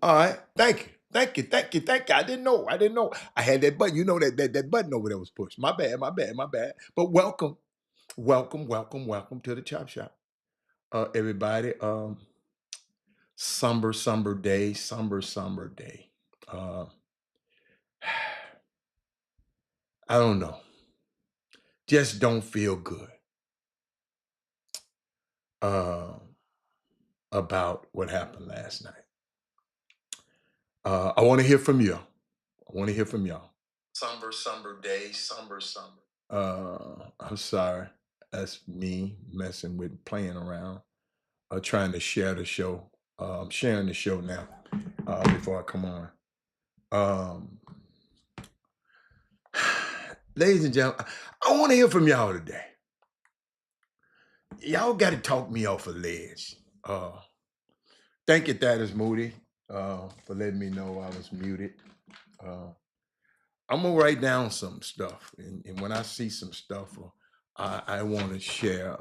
All right. Thank you. Thank you. Thank you. Thank you. I didn't know. I didn't know. I had that button. You know that button over there was pushed. My bad. My bad. My bad. But welcome, welcome, welcome, welcome to the Chop Shop. Everybody. Somber day. Somber day. Uh, I don't know. Just don't feel good. Uh, about what happened last night. I want to hear from you. I want to hear from y'all. Somber day. Somber. I'm sorry. That's me messing with playing around. Trying to share the show. I'm sharing the show now. Before I come on. Um, ladies and gentlemen, I want to hear from y'all today. Y'all got to talk me off a ledge. Thank you, Thaddeus Moody, for letting me know I was muted. Uh, I'm gonna write down some stuff, and when I see some stuff, I want to share.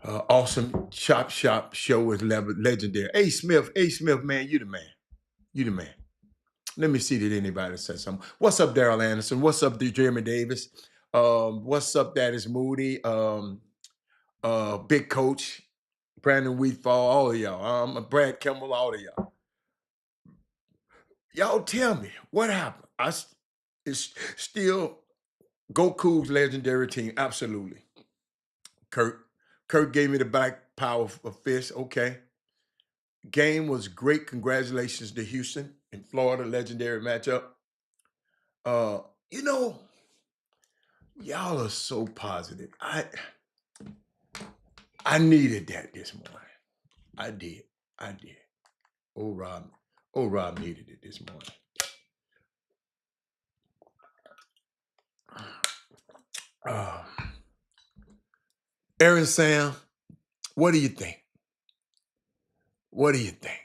Awesome Chop Shop show is legendary. Hey Smith, man, you the man. You the man. Let me see that anybody said something. What's up, Daryl Anderson? What's up, Jeremy Davis? What's up, that is Moody? Big Coach, Brandon Wheatfall, all of y'all. Brad Kimball, all of y'all. Y'all tell me what happened. It's still Goku's legendary team. Absolutely. Kurt gave me the black power of fist. Okay. Game was great. Congratulations to Houston and Florida, legendary matchup. Uh, you know, y'all are so positive. I needed that this morning. I did. I did. Oh Rob, Rob needed it this morning. Uh, Aaron Sam, what do you think? What do you think?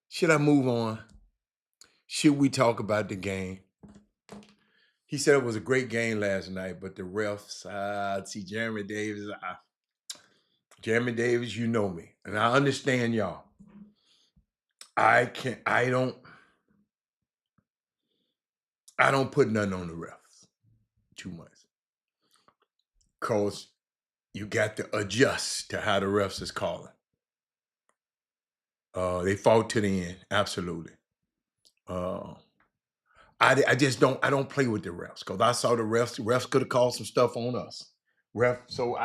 Should I move on? Should we talk about the game? He said it was a great game last night, but the refs, see Jeremy Davis. Jeremy Davis, you know me, and I understand y'all. I don't put nothing on the refs too much. Cause you got to adjust to how the refs is calling. They fought to the end, absolutely. Uh, I just don't I don't play with the refs because I saw the refs. The refs could have called some stuff on us. So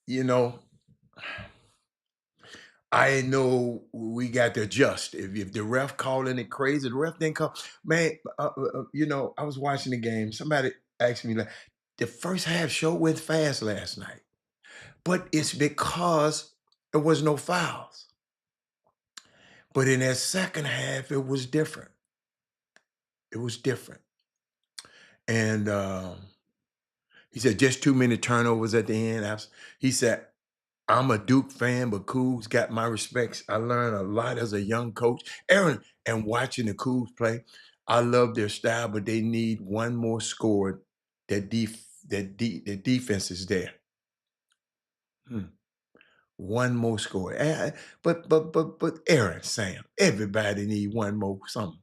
you know, I know we got to adjust. If the ref calling it crazy, the ref didn't call. Man, I was watching the game. Somebody asked me like, the first half show went fast last night, but it's because there was no fouls. But in that second half, it was different. It was different, and he said just too many turnovers at the end. He said, I'm a Duke fan, but Cougs got my respects. I learned a lot as a young coach. Aaron, and watching the Cougs play, I love their style, but they need one more score. The defense is there. One more score. But Aaron, Sam, everybody need one more something.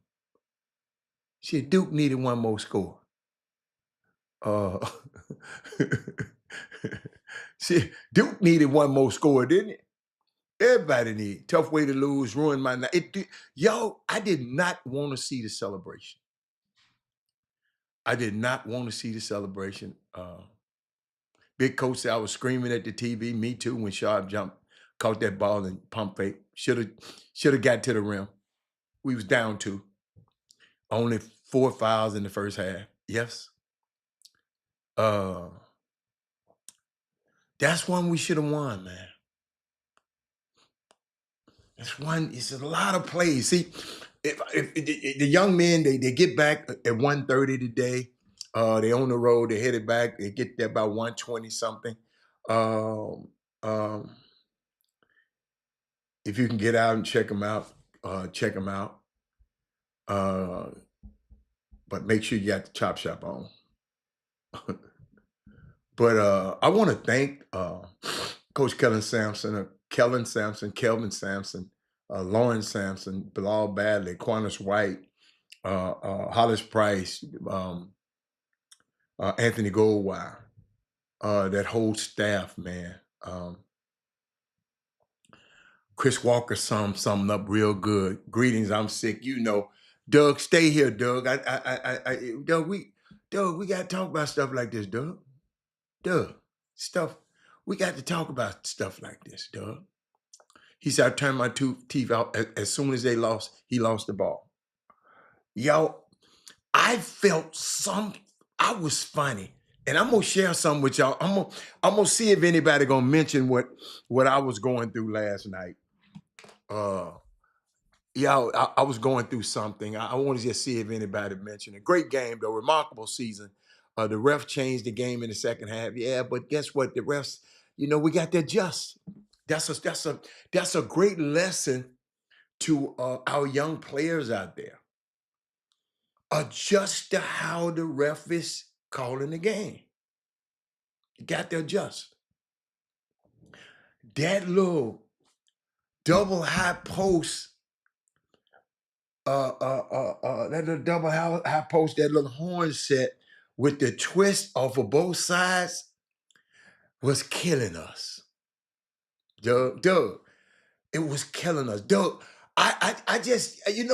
Shit, Duke needed one more score. Uh, see, Duke needed one more score, didn't it? Everybody need tough way to lose, ruined my night. Yo, I did not want to see the celebration. I did not want to see the celebration. Big coach said I was screaming at the TV. Me too. When Sharp jumped, caught that ball and pump fake. Should have got to the rim. We was down two. Only 4 fouls in the first half. Yes. Uh, that's one we should have won, man. That's one. It's a lot of plays. See, if the young men they get back at 1:30 today, they on the road. They headed back. They get there about 1:20 something. Um, um, if you can get out and check them out, check them out. Uh, but make sure you got the chop shop on. But I want to thank Coach Kelvin Sampson, Kelvin Sampson, Lawrence Sampson, Bilal Badley, Quantus White, Hollis Price, Anthony Goldwire, that whole staff, man. Chris Walker summed up real good. Greetings, I'm sick. You know, Doug, stay here, Doug. Doug, we got to talk about stuff like this, Doug. Doug, stuff. We got to talk about stuff like this, Doug. He said, I turned my teeth out as soon as he lost the ball. Yo, I felt I was funny. And I'm gonna share something with y'all. I'm gonna see if anybody gonna mention what I was going through last night. Yeah, I was going through something. I want to just see if anybody mentioned it. Great game, though. Remarkable season. The ref changed the game in the second half. Yeah, but guess what? The refs, we got to adjust. That's a great lesson to our young players out there. Adjust to how the ref is calling the game. You got to adjust. That little double high post, that little double high post, that little horn set with the twist off of both sides was killing us. Doug, it was killing us. Doug, I just, you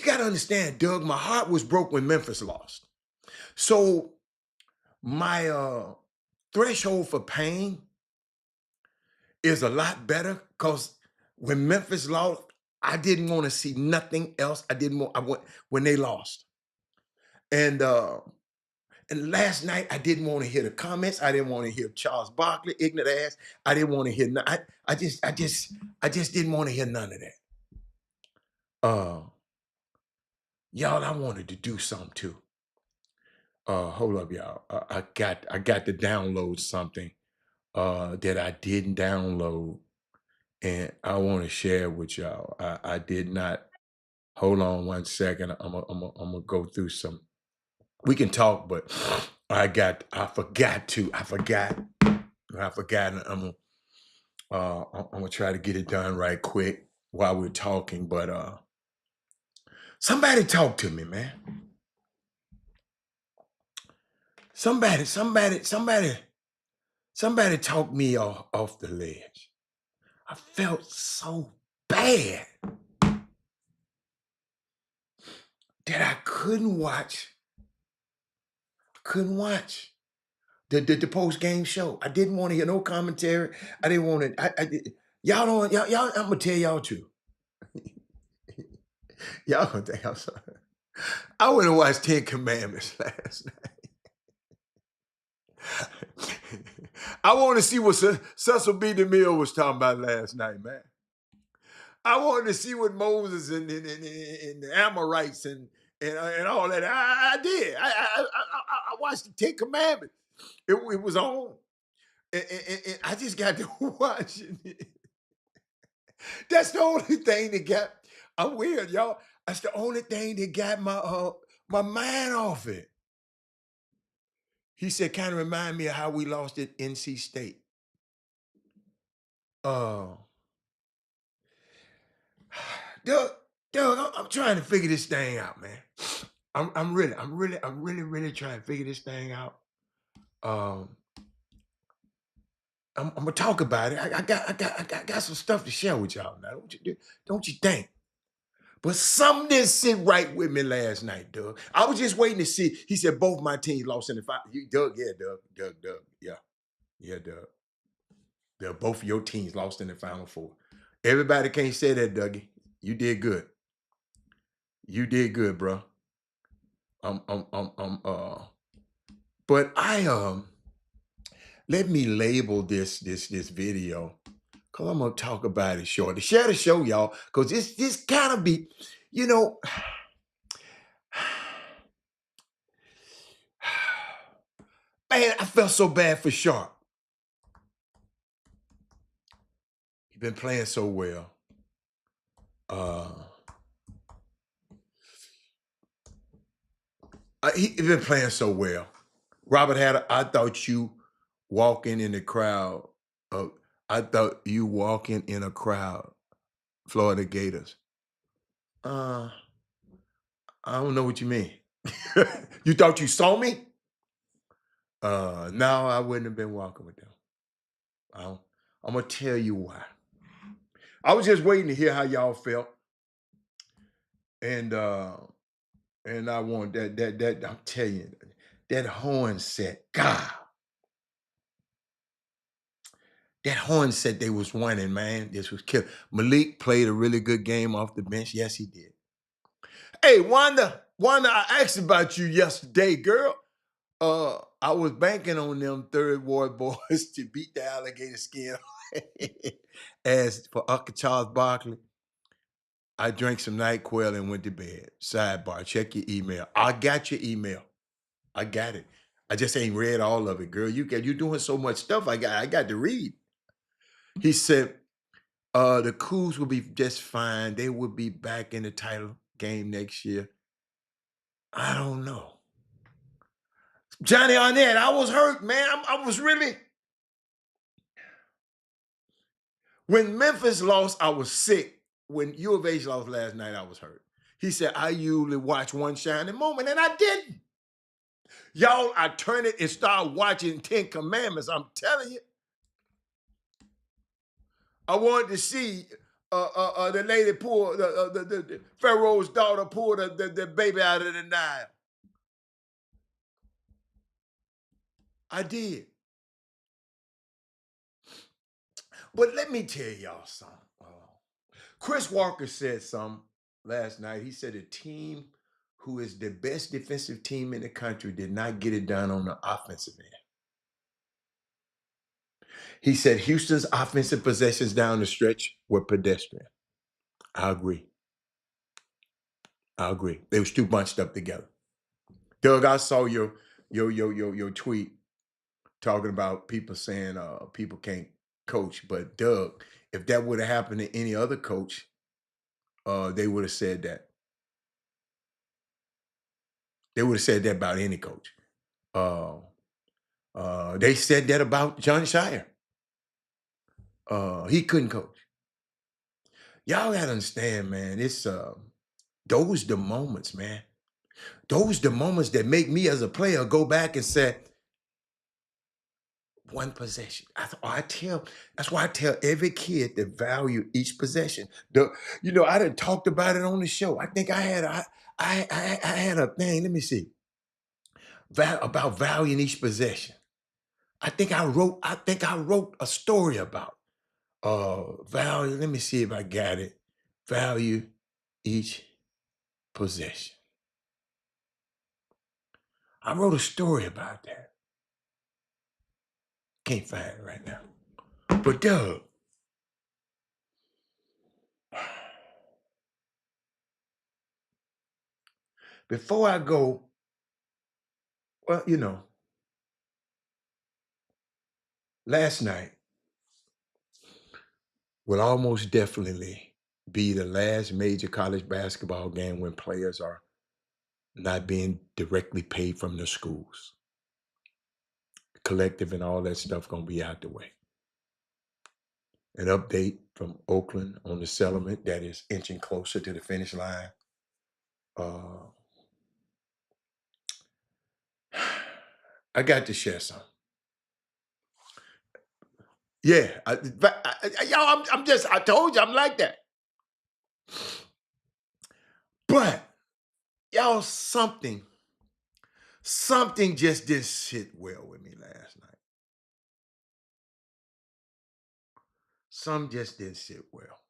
got to understand, Doug, my heart was broke when Memphis lost. So my threshold for pain is a lot better because when Memphis lost, I didn't want to see nothing else. When they lost. And last night, I didn't want to hear the comments. I didn't want to hear Charles Barkley, ignorant ass. I didn't want to hear. I just didn't want to hear none of that. Y'all, I wanted to do something too. Hold up, y'all. I got to download something that I didn't download, and I want to share with y'all. I did not. Hold on one second. I'm gonna go through some. We can talk, but I forgot. And I'm gonna try to get it done right quick while we're talking. But somebody talk to me, man. Somebody talk me off the ledge. I felt so bad that I couldn't watch the post game show. I didn't want to hear no commentary. I didn't want to. Y'all, I'm gonna tell y'all too. Y'all gonna think I'm sorry. I went and watched 10 Commandments last night. I want to see what Cecil B. DeMille was talking about last night, man. I wanted to see what Moses and the Amorites and all that. I did. I watched the 10 Commandments. It was on. And I just got to watching it. That's the only thing that got. I'm weird, y'all. That's the only thing that got my mind off it. He said, kind of remind me of how we lost at NC State. Doug, I'm trying to figure this thing out, man. I'm really trying to figure this thing out. I'm gonna talk about it. I got some stuff to share with y'all now. Don't you think? But something didn't sit right with me last night, Doug. I was just waiting to see. He said both my teams lost in the final. Doug, yeah, Doug. Both of your teams lost in the Final Four. Everybody can't say that, Dougie. You did good. You did good, bro. But let me label this video because I'm gonna talk about it shortly. Share the show, y'all, because this kind of be, man, I felt so bad for Sharp. He's been playing so well. He's been playing so well. Robert Hatter, I thought you walking in the crowd. I thought you walking in a crowd, Florida Gators. Uh, I don't know what you mean. You thought you saw me? No, I wouldn't have been walking with them. I'm gonna tell you why. I was just waiting to hear how y'all felt, and I want that I'm telling you, that horn set, God, that horn set they was winning, man. This was killer. Malik played a really good game off the bench. Yes, he did. Hey, Wanda, I asked about you yesterday, girl. I was banking on them third ward boys to beat the alligator skin. As for Uncle Charles Barkley, I drank some NyQuil and went to bed. Sidebar, check your email. I got your email. I got it. I just ain't read all of it, girl. You doing so much stuff. I got to read. He said, the Cougs will be just fine. They will be back in the title game next year. I don't know. Johnny Arnett, I was hurt, man. I was really. When Memphis lost, I was sick. When U of H lost last night, I was hurt. He said, I usually watch One Shining Moment, and I didn't. Y'all, I turn it and start watching 10 Commandments. I'm telling you. I wanted to see the lady pull, the Pharaoh's daughter pull the baby out of the Nile. I did. But let me tell y'all something. Chris Walker said something last night. He said a team who is the best defensive team in the country did not get it done on the offensive end. He said Houston's offensive possessions down the stretch were pedestrian. I agree. I agree. They was too bunched up together. Doug, I saw your tweet talking about people saying people can't coach. But Doug, if that would have happened to any other coach, they would have said that. They would have said that about any coach. Uh, they said that about John Shire. He couldn't coach. Y'all gotta understand, man. It's those the moments, man. Those the moments that make me as a player go back and say, one possession. That's why I tell every kid to value each possession. I done talked about it on the show. I think I had a thing. Let me see. About valuing each possession. I think I wrote a story about value. Let me see if I got it. Value each possession. I wrote a story about that. Can't find it right now. But Doug, before I go, well, last night will almost definitely be the last major college basketball game when players are not being directly paid from the schools. Collective and all that stuff gonna be out the way. An update from Oakland on the settlement that is inching closer to the finish line. Uh, I got to share some. Yeah, y'all, I told you I'm like that. But y'all, something just didn't sit well with me last night. Some just didn't sit well.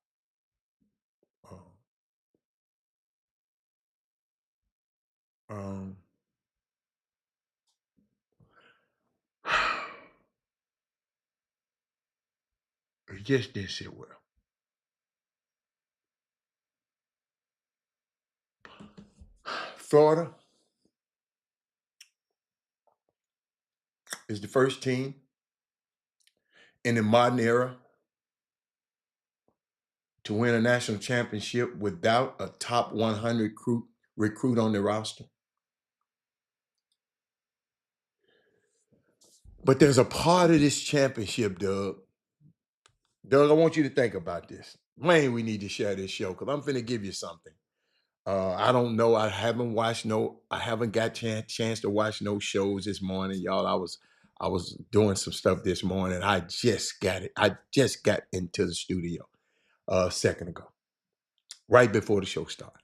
Um, it just didn't sit well. Florida is the first team in the modern era to win a national championship without a top 100 recruit on the roster. But there's a part of this championship, Doug, Doug, I want you to think about this. Man, we need to share this show because I'm finna give you something. I don't know. I haven't got chance to watch no shows this morning, y'all. I was doing some stuff this morning. I just got it. I just got into the studio a second ago, right before the show started.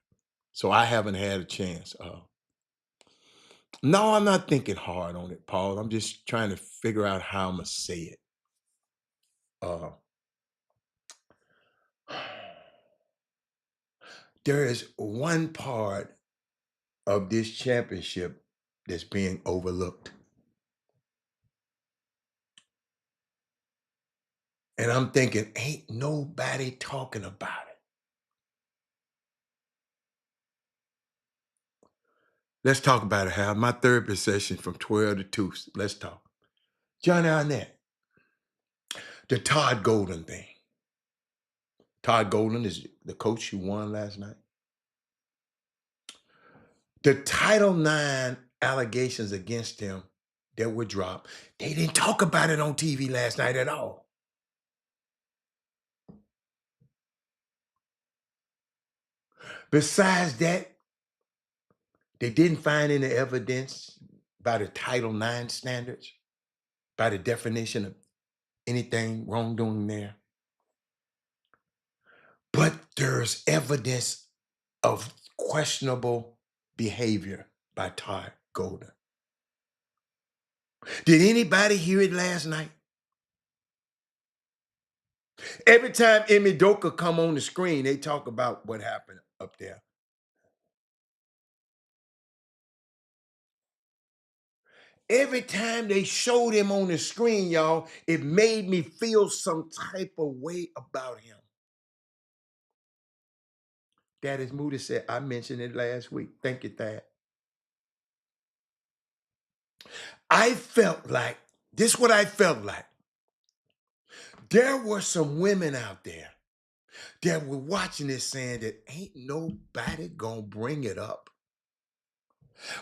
So I haven't had a chance. No, I'm not thinking hard on it, Paul. I'm just trying to figure out how I'm gonna say it. Uh, there is one part of this championship that's being overlooked. And I'm thinking, ain't nobody talking about it. Let's talk about it, Hal. My therapy session from 12 to 2. Let's talk. Johnny Arnett, the Todd Golden thing. Todd Golden is the coach who won last night. The Title IX allegations against him that were dropped, they didn't talk about it on TV last night at all. Besides that, they didn't find any evidence by the Title IX standards, by the definition of anything wrongdoing there. But there's evidence of questionable behavior by Todd Golden. Did anybody hear it last night? Every time Emmy Doka come on the screen, they talk about what happened up there. Every time they showed him on the screen, y'all, it made me feel some type of way about him. That is Moody said, I mentioned it last week. Thank you, Thad. I felt like, this is what I felt like. There were some women out there that were watching this saying that ain't nobody gonna bring it up.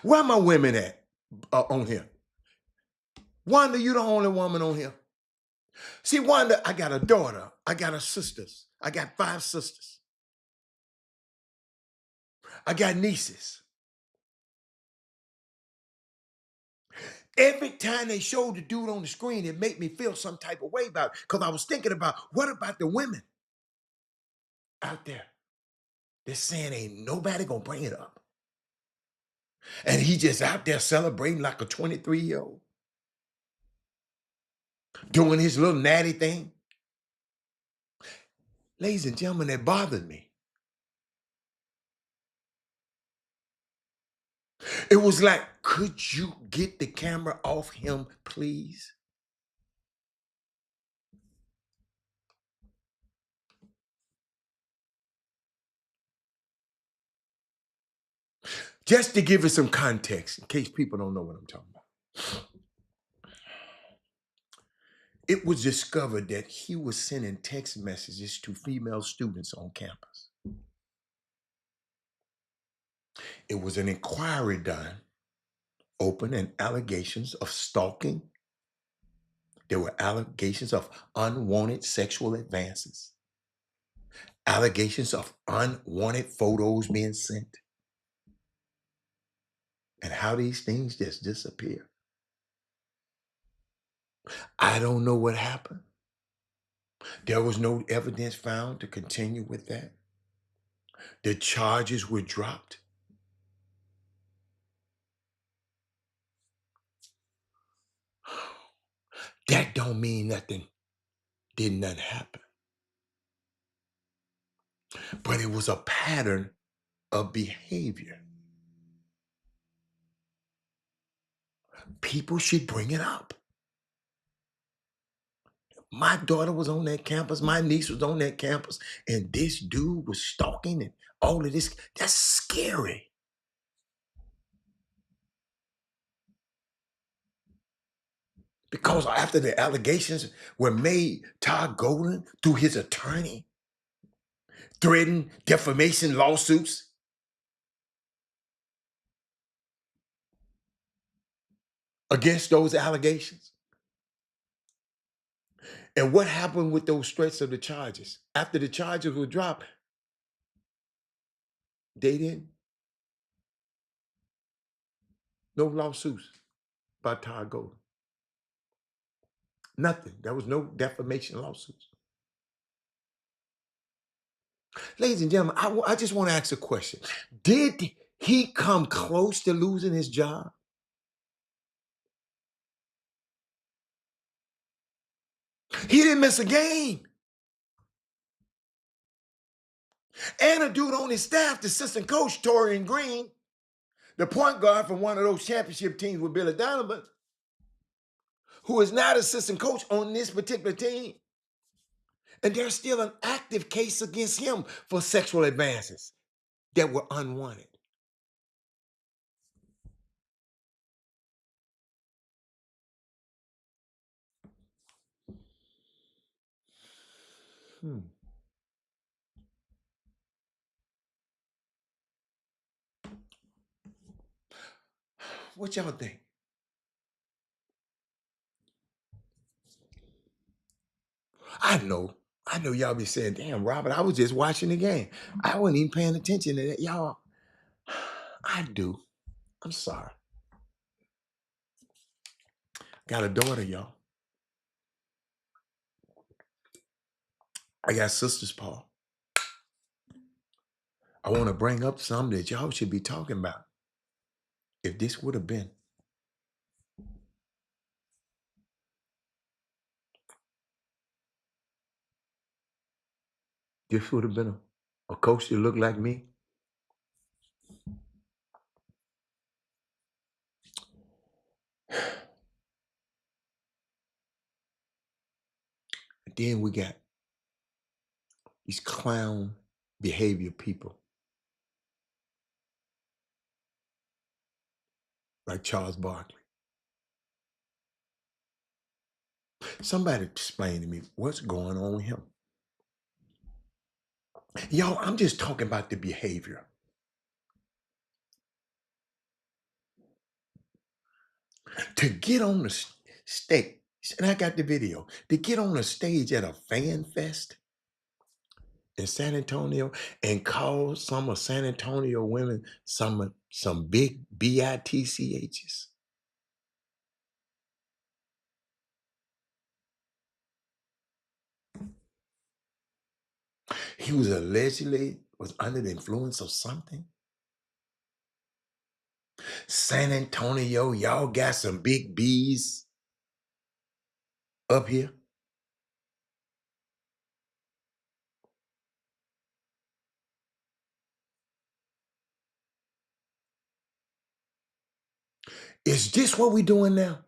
Where my women at on here? Wanda, you the only woman on here. See, Wanda, I got a daughter. I got a sisters. I got 5 sisters. I got nieces. Every time they showed the dude on the screen, it made me feel some type of way about it. Because I was thinking about what about the women out there that's saying ain't nobody gonna bring it up. And he just out there celebrating like a 23-year-old, doing his little natty thing. Ladies and gentlemen, that bothered me. It was like, could you get the camera off him, please? Just to give it some context, in case people don't know what I'm talking about. It was discovered that he was sending text messages to female students on campus. It was an inquiry done, open, and allegations of stalking. There were allegations of unwanted sexual advances, allegations of unwanted photos being sent, and how these things just disappear. I don't know what happened. There was no evidence found to continue with that. The charges were dropped. That don't mean nothing. Did nothing happen. But it was a pattern of behavior. People should bring it up. My daughter was on that campus, my niece was on that campus, and this dude was stalking and all of this. That's scary. Because after the allegations were made, Todd Golden, through his attorney, threatened defamation lawsuits against those allegations. And what happened with those threats of the charges? After the charges were dropped, they didn't, no lawsuits by Todd Golden. Nothing. There was no defamation lawsuits. Ladies and gentlemen, I just want to ask a question. Did he come close to losing his job? He didn't miss a game. And a dude on his staff, the assistant coach, Torian Green, the point guard from one of those championship teams with Billy Donovan, who is not assistant coach on this particular team. And there's still an active case against him for sexual advances that were unwanted. What y'all think? I know y'all be saying, damn, Robert, I was just watching the game. I wasn't even paying attention to that. Y'all, I do. I'm sorry. Got a daughter, y'all. I got sisters, Paul. I want to bring up something that y'all should be talking about. If this would have been a coach that looked like me, and then we got these clown behavior people like Charles Barkley. Somebody explain to me what's going on with him. Y'all, I'm just talking about the behavior. To get on the stage, and I got the video, to get on the stage at a fan fest in San Antonio and call some of San Antonio women some big bitchs. He was allegedly under the influence of something. San Antonio, y'all got some big B's up here. Is this what we're doing now?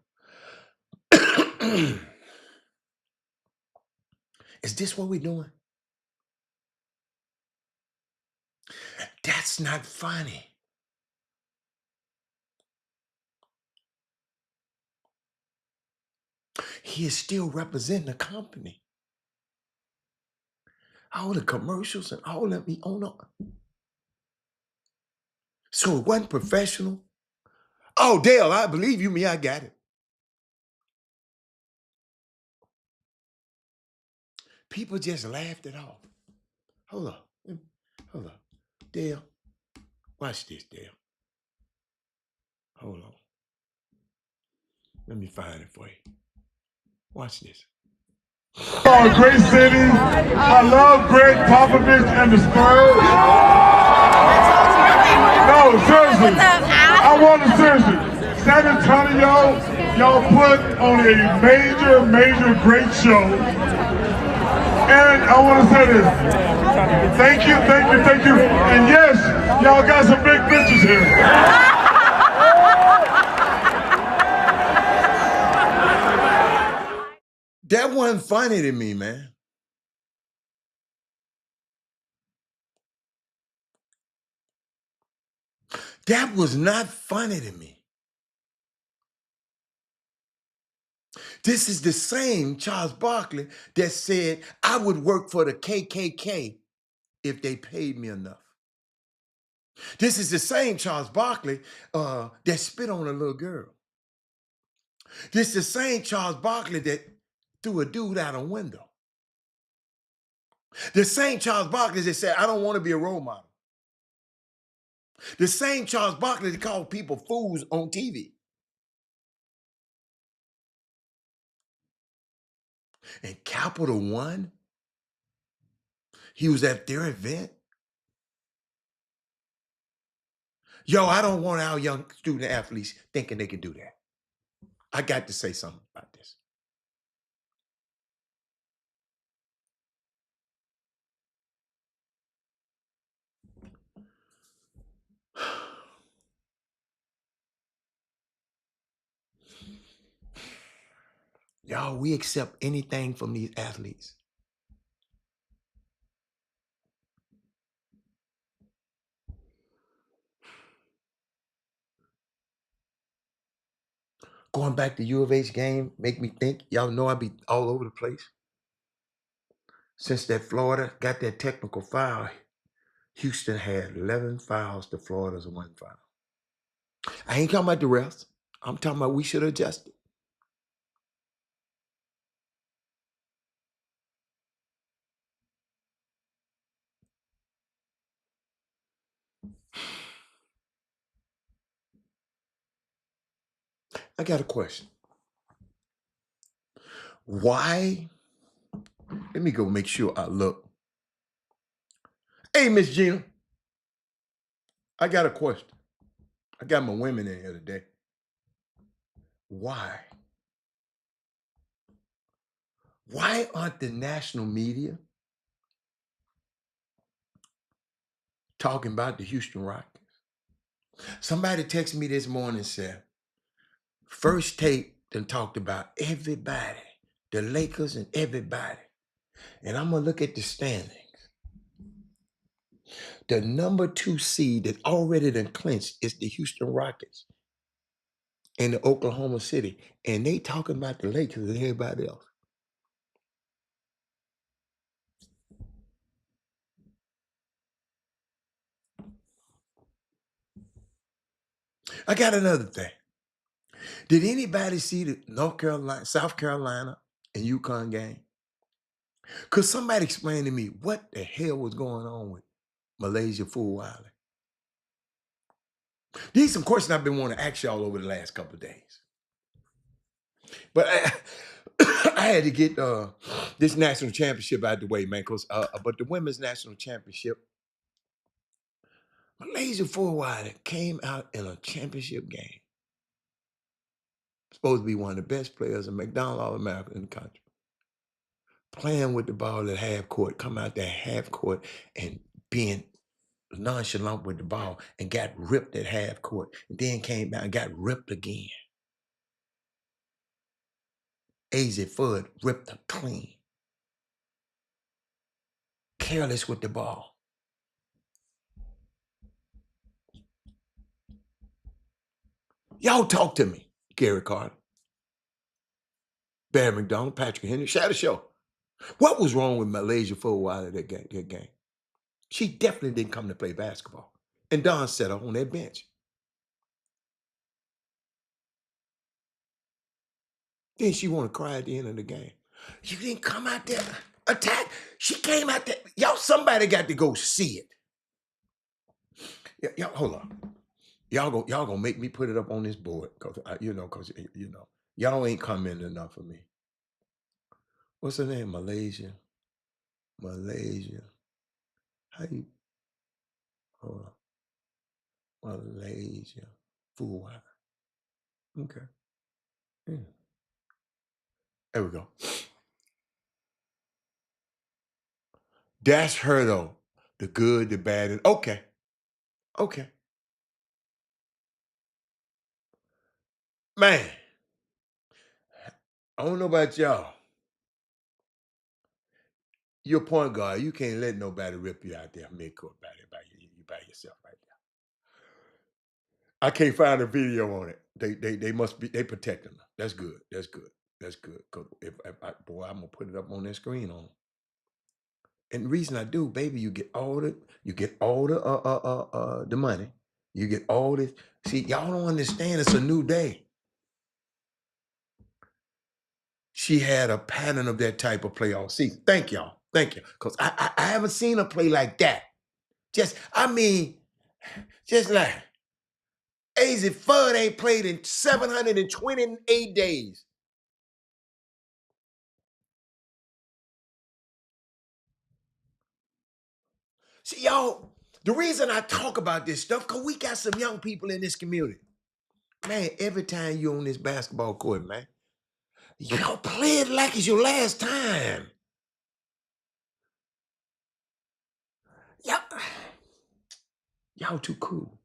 Is this what we're doing? That's not funny. He is still representing the company. All the commercials and all of me on. So it wasn't professional. Oh, Dale, I believe you me, I got it. People just laughed it off. Hold up. Dale, watch this, Dale. Hold on. Let me find it for you. Watch this. Oh, great city. I love Greg Popovich and the Spurs. No, seriously. I want to seriously. San Antonio, y'all put on a major, great show. And I want to say this. Thank you. And yes, y'all got some big bitches here. That wasn't funny to me, man. That was not funny to me. This is the same Charles Barkley that said, I would work for the KKK if they paid me enough. This is the same Charles Barkley that spit on a little girl. This is the same Charles Barkley that threw a dude out a window. The same Charles Barkley that said, I don't want to be a role model. The same Charles Barkley that called people fools on TV. And Capital One, he was at their event. Yo, I don't want our young student athletes thinking they can do that. I got to say something about this. Y'all, we accept anything from these athletes. Going back to U of H game, make me think, y'all know I be all over the place. Since that Florida got that technical foul, Houston had 11 fouls to Florida's 1 foul. I ain't talking about the refs. I'm talking about we should adjust it. I got a question. Why? Let me go make sure I look. Hey, Miss Gina, I got a question. I got my women in here today. Why? Why aren't the national media talking about the Houston Rockets? Somebody texted me this morning and said, First Take done talked about everybody, the Lakers and everybody. And I'm going to look at the standings. The number 2 seed that already done clinched is the Houston Rockets and the Oklahoma City. And they talking about the Lakers and everybody else. I got another thing. Did anybody see the South Carolina and UConn game? Could somebody explain to me what the hell was going on with Malaysia Fool Island? These are some questions I've been wanting to ask y'all over the last couple of days. But I had to get this national championship out of the way, man, but the women's national championship, Malaysia Fool Island came out in a championship game. Supposed to be one of the best players in McDonald All-America in the country. Playing with the ball at half court, come out there half court and being nonchalant with the ball and got ripped at half court. And then came back and got ripped again. AZ Fudd ripped her clean. Careless with the ball. Y'all talk to me, Gary Carter, Barry McDonald, Patrick Henry, Shadow Show. What was wrong with Malaysia for a while at that game? She definitely didn't come to play basketball. And Don set her on that bench. Then she want to cry at the end of the game. You didn't come out there, attack. She came out there. Y'all, somebody got to go see it. Y'all, hold on. Y'all gonna make me put it up on this board because y'all ain't coming enough for me. What's her name? Malaysia. How you? Hold on. Malaysia. Fool. Okay. Yeah. There we go. That's her though. The good, the bad, and okay. Man, I don't know about y'all. You're a point guard. You can't let nobody rip you out there midcourt by yourself right there. I can't find a video on it. They must be they protecting her. That's good. 'Cause if I'm gonna put it up on that screen on. And the reason I do, baby, you get all the the money. You get all this. See, y'all don't understand it's a new day. she had a pattern of that type of play all season. Thank y'all. Thank you. Because I haven't seen her play like that. Just like AZ Fudd ain't played in 728 days. See, y'all, the reason I talk about this stuff, because we got some young people in this community. Man, every time you're on this basketball court, man, y'all play it like it's your last time. Y'all too cool.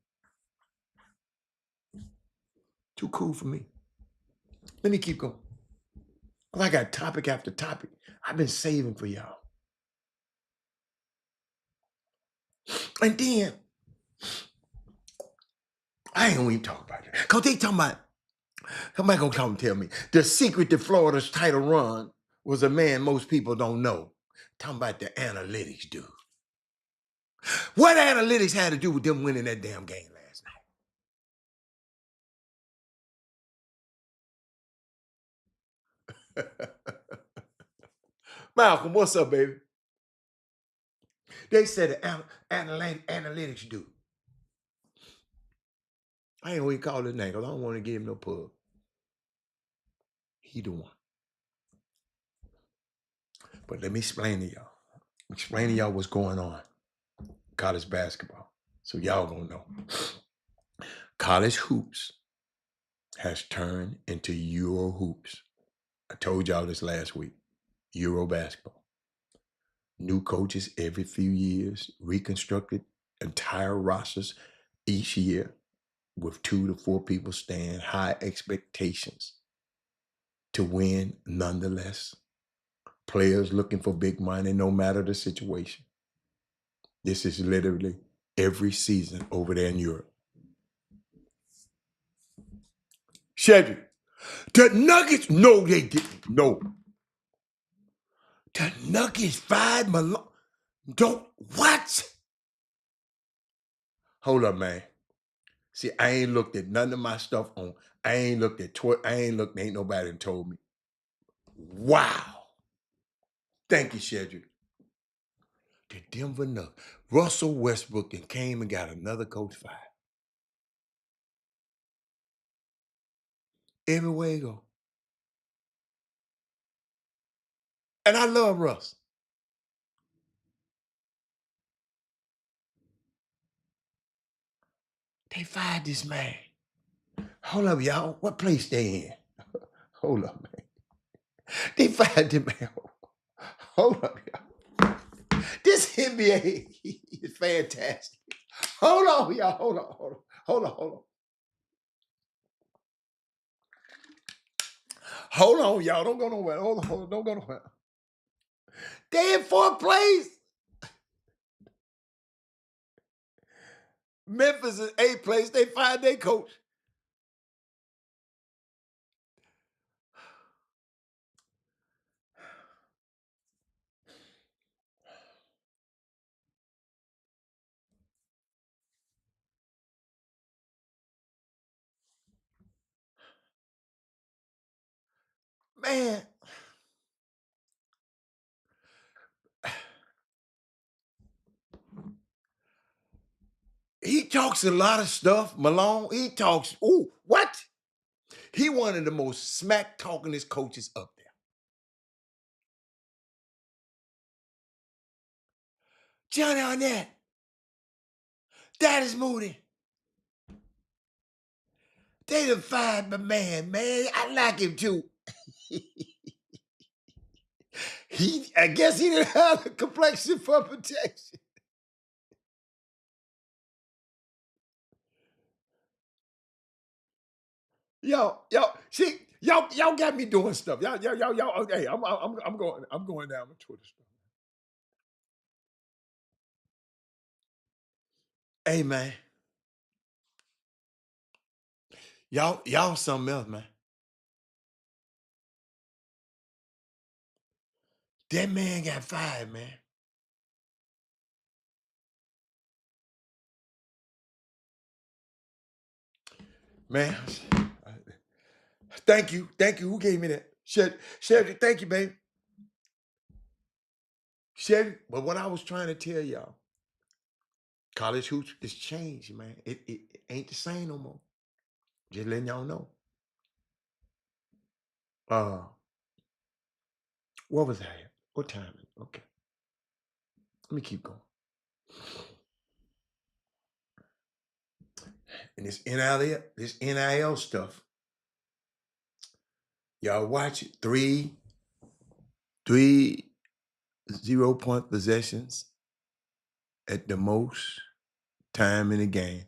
Too cool for me. Let me keep going. Well, I got topic after topic I've been saving for y'all. And then, I ain't gonna even talk about it. Because they talking about, somebody gonna come and tell me, the secret to Florida's title run was a man most people don't know. Talking about the analytics, dude. What analytics had to do with them winning that damn game last night? Malcolm, what's up, baby? They said the analytics dude. I ain't gonna even call his name because I don't want to give him no pub. He the one. But let me explain to y'all. Explain to y'all what's going on. College basketball. So y'all gonna know. College hoops has turned into Euro hoops. I told y'all this last week. Euro basketball. New coaches every few years, reconstructed entire rosters each year with 2 to 4 people staying, high expectations to win nonetheless. Players looking for big money no matter the situation. This is literally every season over there in Europe. Shedrick, the Nuggets, no, they didn't. No. The Nuggets fired Malone. Don't, what? Hold up, man. See, I ain't looked at none of my stuff on. I ain't looked at Twitter. Ain't nobody told me. Wow. Thank you, Shedrick. The Denver Nuggets. Russell Westbrook and came and got another coach fired. Everywhere you go. And I love Russ. They fired this man. Hold up, y'all. What place they in? Hold up, man. They fired the man. Hold up, y'all. This NBA is fantastic. Hold on, y'all. Hold on. Hold on, y'all. Don't go nowhere. Hold on. Don't go nowhere. They in 4th place. Memphis is 8th place. They fired their coach. Man. He talks a lot of stuff, Malone. He talks, ooh, what? He one of the most smack-talkingest coaches up there. Johnny Arnett. That is Moody. They done fired my man. I like him too. I guess he didn't have the complexion for protection. See, y'all got me doing stuff. Y'all, okay, I'm going down the Twitter stuff. Hey man. Y'all something else, man. That man got fired, man. Man, thank you. Who gave me that? Chevy, thank you, baby. Chevy, but what I was trying to tell y'all, college hoops is changed, man. It ain't the same no more. Just letting y'all know. What was that? What time? Okay. Let me keep going. And this NIL stuff, y'all watch it. Three 0-point possessions at the most time in the game.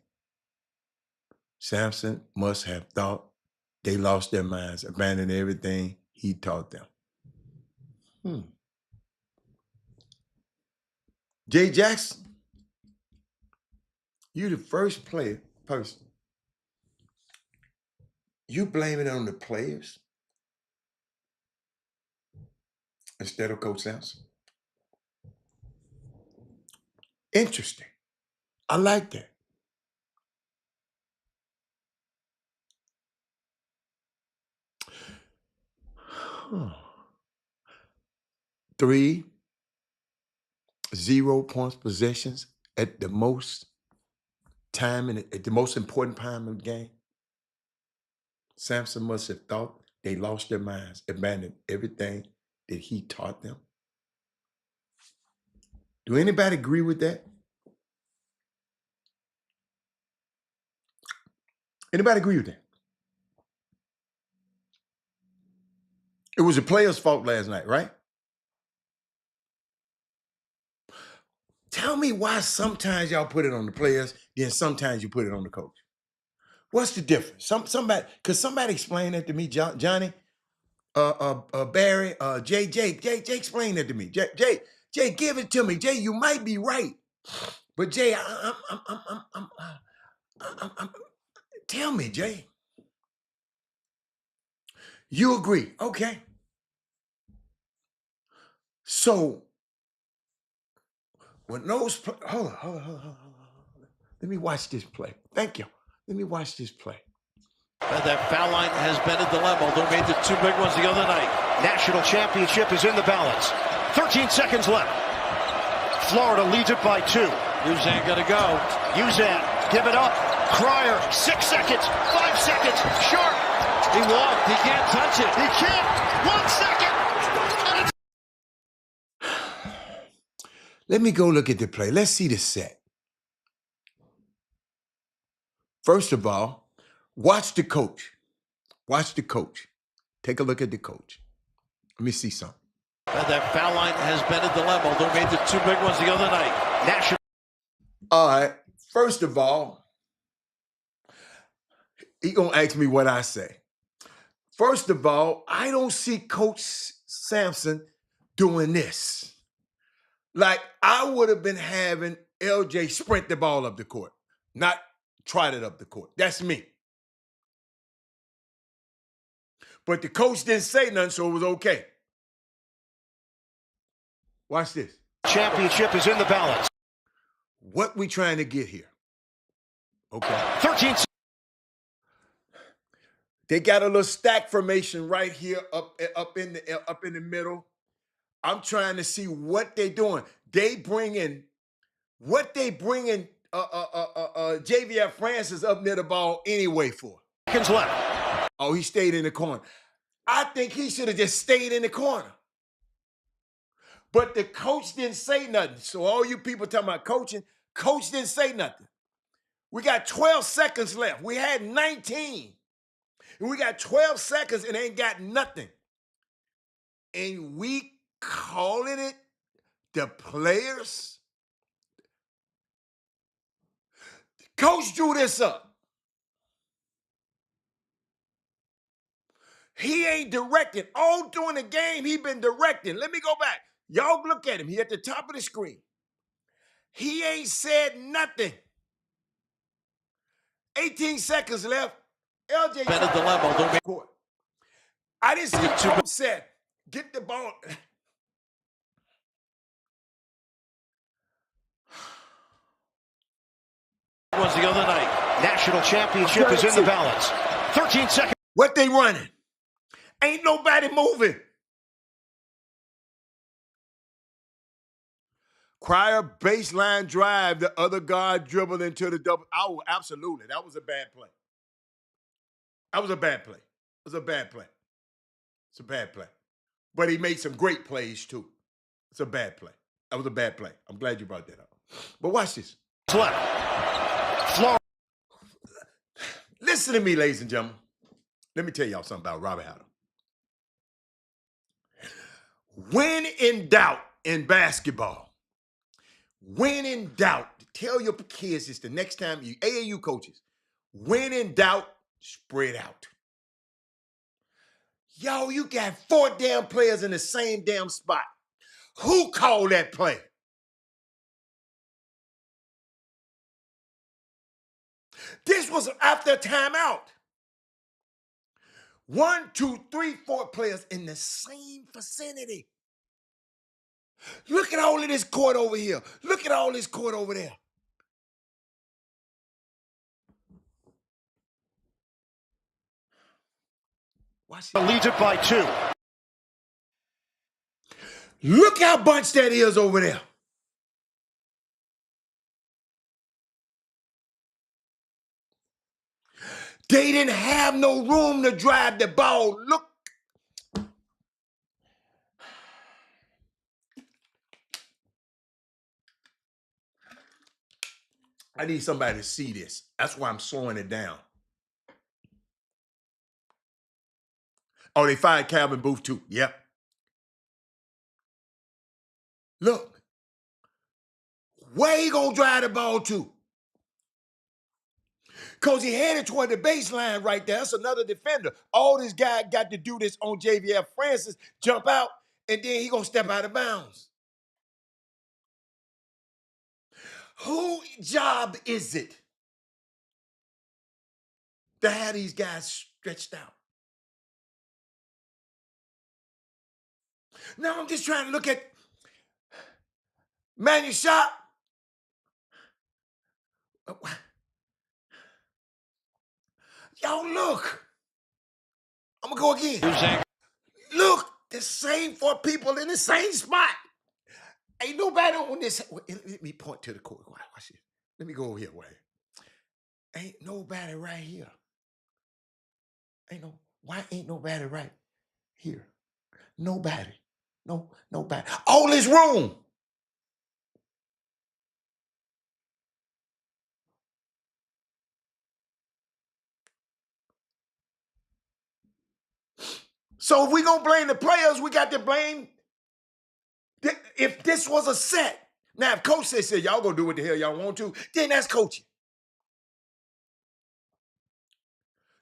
Samson must have thought they lost their minds, abandoned everything he taught them. Jay Jackson, you the first person. You blame it on the players instead of Coach Samson. Interesting. I like that. Three 0-point possessions at the most time at the most important time in the game. Samson must have thought they lost their minds, abandoned everything that he taught them. Do anybody agree with that? Anybody agree with that? It was the players' fault last night, right? Tell me why sometimes y'all put it on the players, then sometimes you put it on the coach. What's the difference? Somebody explain that to me, Johnny, Barry, Jay, explain that to me. Jay, give it to me. Jay, you might be right, but Jay, tell me, Jay. You agree? Okay. So when those hold on. Let me watch this play. Thank you. Let me watch this play. And that foul line has been a dilemma. They made the two big ones the other night. National championship is in the balance. 13 seconds left. Florida leads it by 2. Uzan got to go. Uzan, give it up. Cryer, 6 seconds, 5 seconds, Sharp. He walked. He can't touch it. He can't. 1 second. Let me go look at the play. Let's see the set. First of all, watch the coach. Watch the coach. Take a look at the coach. Let me see something. And that foul line has been a dilemma. They made the two big ones the other night. National. All right. First of all, he gonna ask me what I say. First of all, I don't see Coach Samson doing this. Like, I would have been having LJ sprint the ball up the court, not trot it up the court. That's me. But the coach didn't say nothing, so it was okay. Watch this. Championship is in the balance. What we trying to get here? Okay. 13. They got a little stack formation right here up in the middle. I'm trying to see what they're doing. JVF Francis up near the ball anyway for. Seconds left. Oh, he stayed in the corner. I think he should have just stayed in the corner. But the coach didn't say nothing. So all you people talking about coaching, coach didn't say nothing. We got 12 seconds left. We had 19. And we got 12 seconds and ain't got nothing. And we calling it the players? Coach drew this up. He ain't directing. All during the game, he been directing. Let me go back. Y'all look at him. He at the top of the screen. He ain't said nothing. 18 seconds left. LJ Been a dilemma. Court. I didn't see Coach said, get the ball. Was the other night. National championship is in the balance. 13 seconds. What they running? Ain't nobody moving. Crier baseline drive, the other guard dribbled into the double. Oh, absolutely. That was a bad play. That was a bad play. It was a bad play. It's a bad play. But he made some great plays too. It's a bad play. That was a bad play. I'm glad you brought that up. But watch this. Florida. Listen to me, ladies and gentlemen. Let me tell y'all something about Robert Hatter. When in doubt in basketball, when in doubt, tell your kids this the next time you, AAU coaches, when in doubt, spread out. Yo, you got 4 damn players in the same damn spot. Who called that play? This was after a timeout. 1, 2, 3, 4 players in the same vicinity. Look at all of this court over here. Look at all this court over there. Watch it. Leads it by 2. Look how bunched that is over there. They didn't have no room to drive the ball. Look. I need somebody to see this. That's why I'm slowing it down. Oh, they fired Calvin Booth too. Yep. Look. Where he gonna drive the ball to? Because he headed toward the baseline right there. That's another defender. All this guy got to do this on JVF Francis, jump out, and then he gonna step out of bounds. Whose job is it to have these guys stretched out? Now I'm just trying to look at Manny Shop. Y'all look. I'm gonna go again. Look, the same 4 people in the same spot. Ain't nobody on this. Let me point to the court. Watch this. Let me go over here. Wait. Ain't nobody right here. Why ain't nobody right here? Nobody. Nobody. All this room. So if we gonna blame the players, we got to blame. If this was a set. Now, if coach said, y'all gonna do what the hell y'all want to, then that's coaching.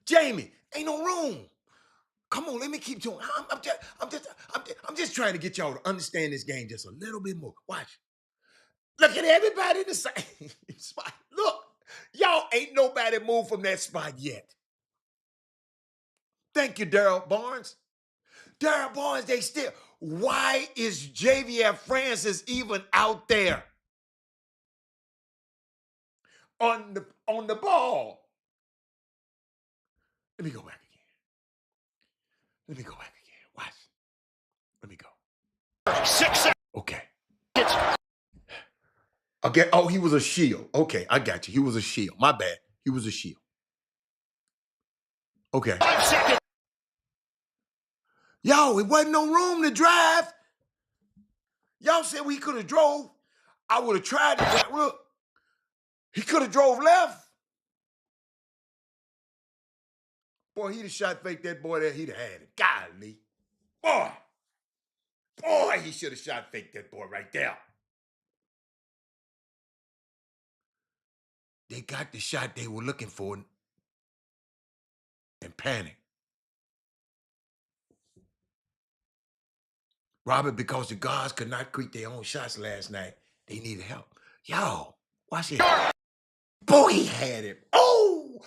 Jamie, ain't no room. Come on, let me keep doing. I'm just trying to get y'all to understand this game just a little bit more. Watch. Look at everybody in the same spot. Look, y'all ain't nobody moved from that spot yet. Thank you, Daryl Barnes. Daryl Barnes, they still. Why is JVF Francis even out there on the ball? Let me go back again. Let me go back again. Watch. Let me go. 6. Okay. Okay. Oh, he was a shield. Okay, I got you. He was a shield. My bad. He was a shield. Okay. 5 seconds. Yo, it wasn't no room to drive. Y'all said we could have drove. I would have tried to drive. Look, he could have drove left. Boy, he'd have shot fake that boy there. He'd have had it. Golly. Boy, he should have shot fake that boy right there. They got the shot they were looking for and panicked. Robert, because the guards could not create their own shots last night, they needed help. Yo, watch it. Boy, he had it. Oh!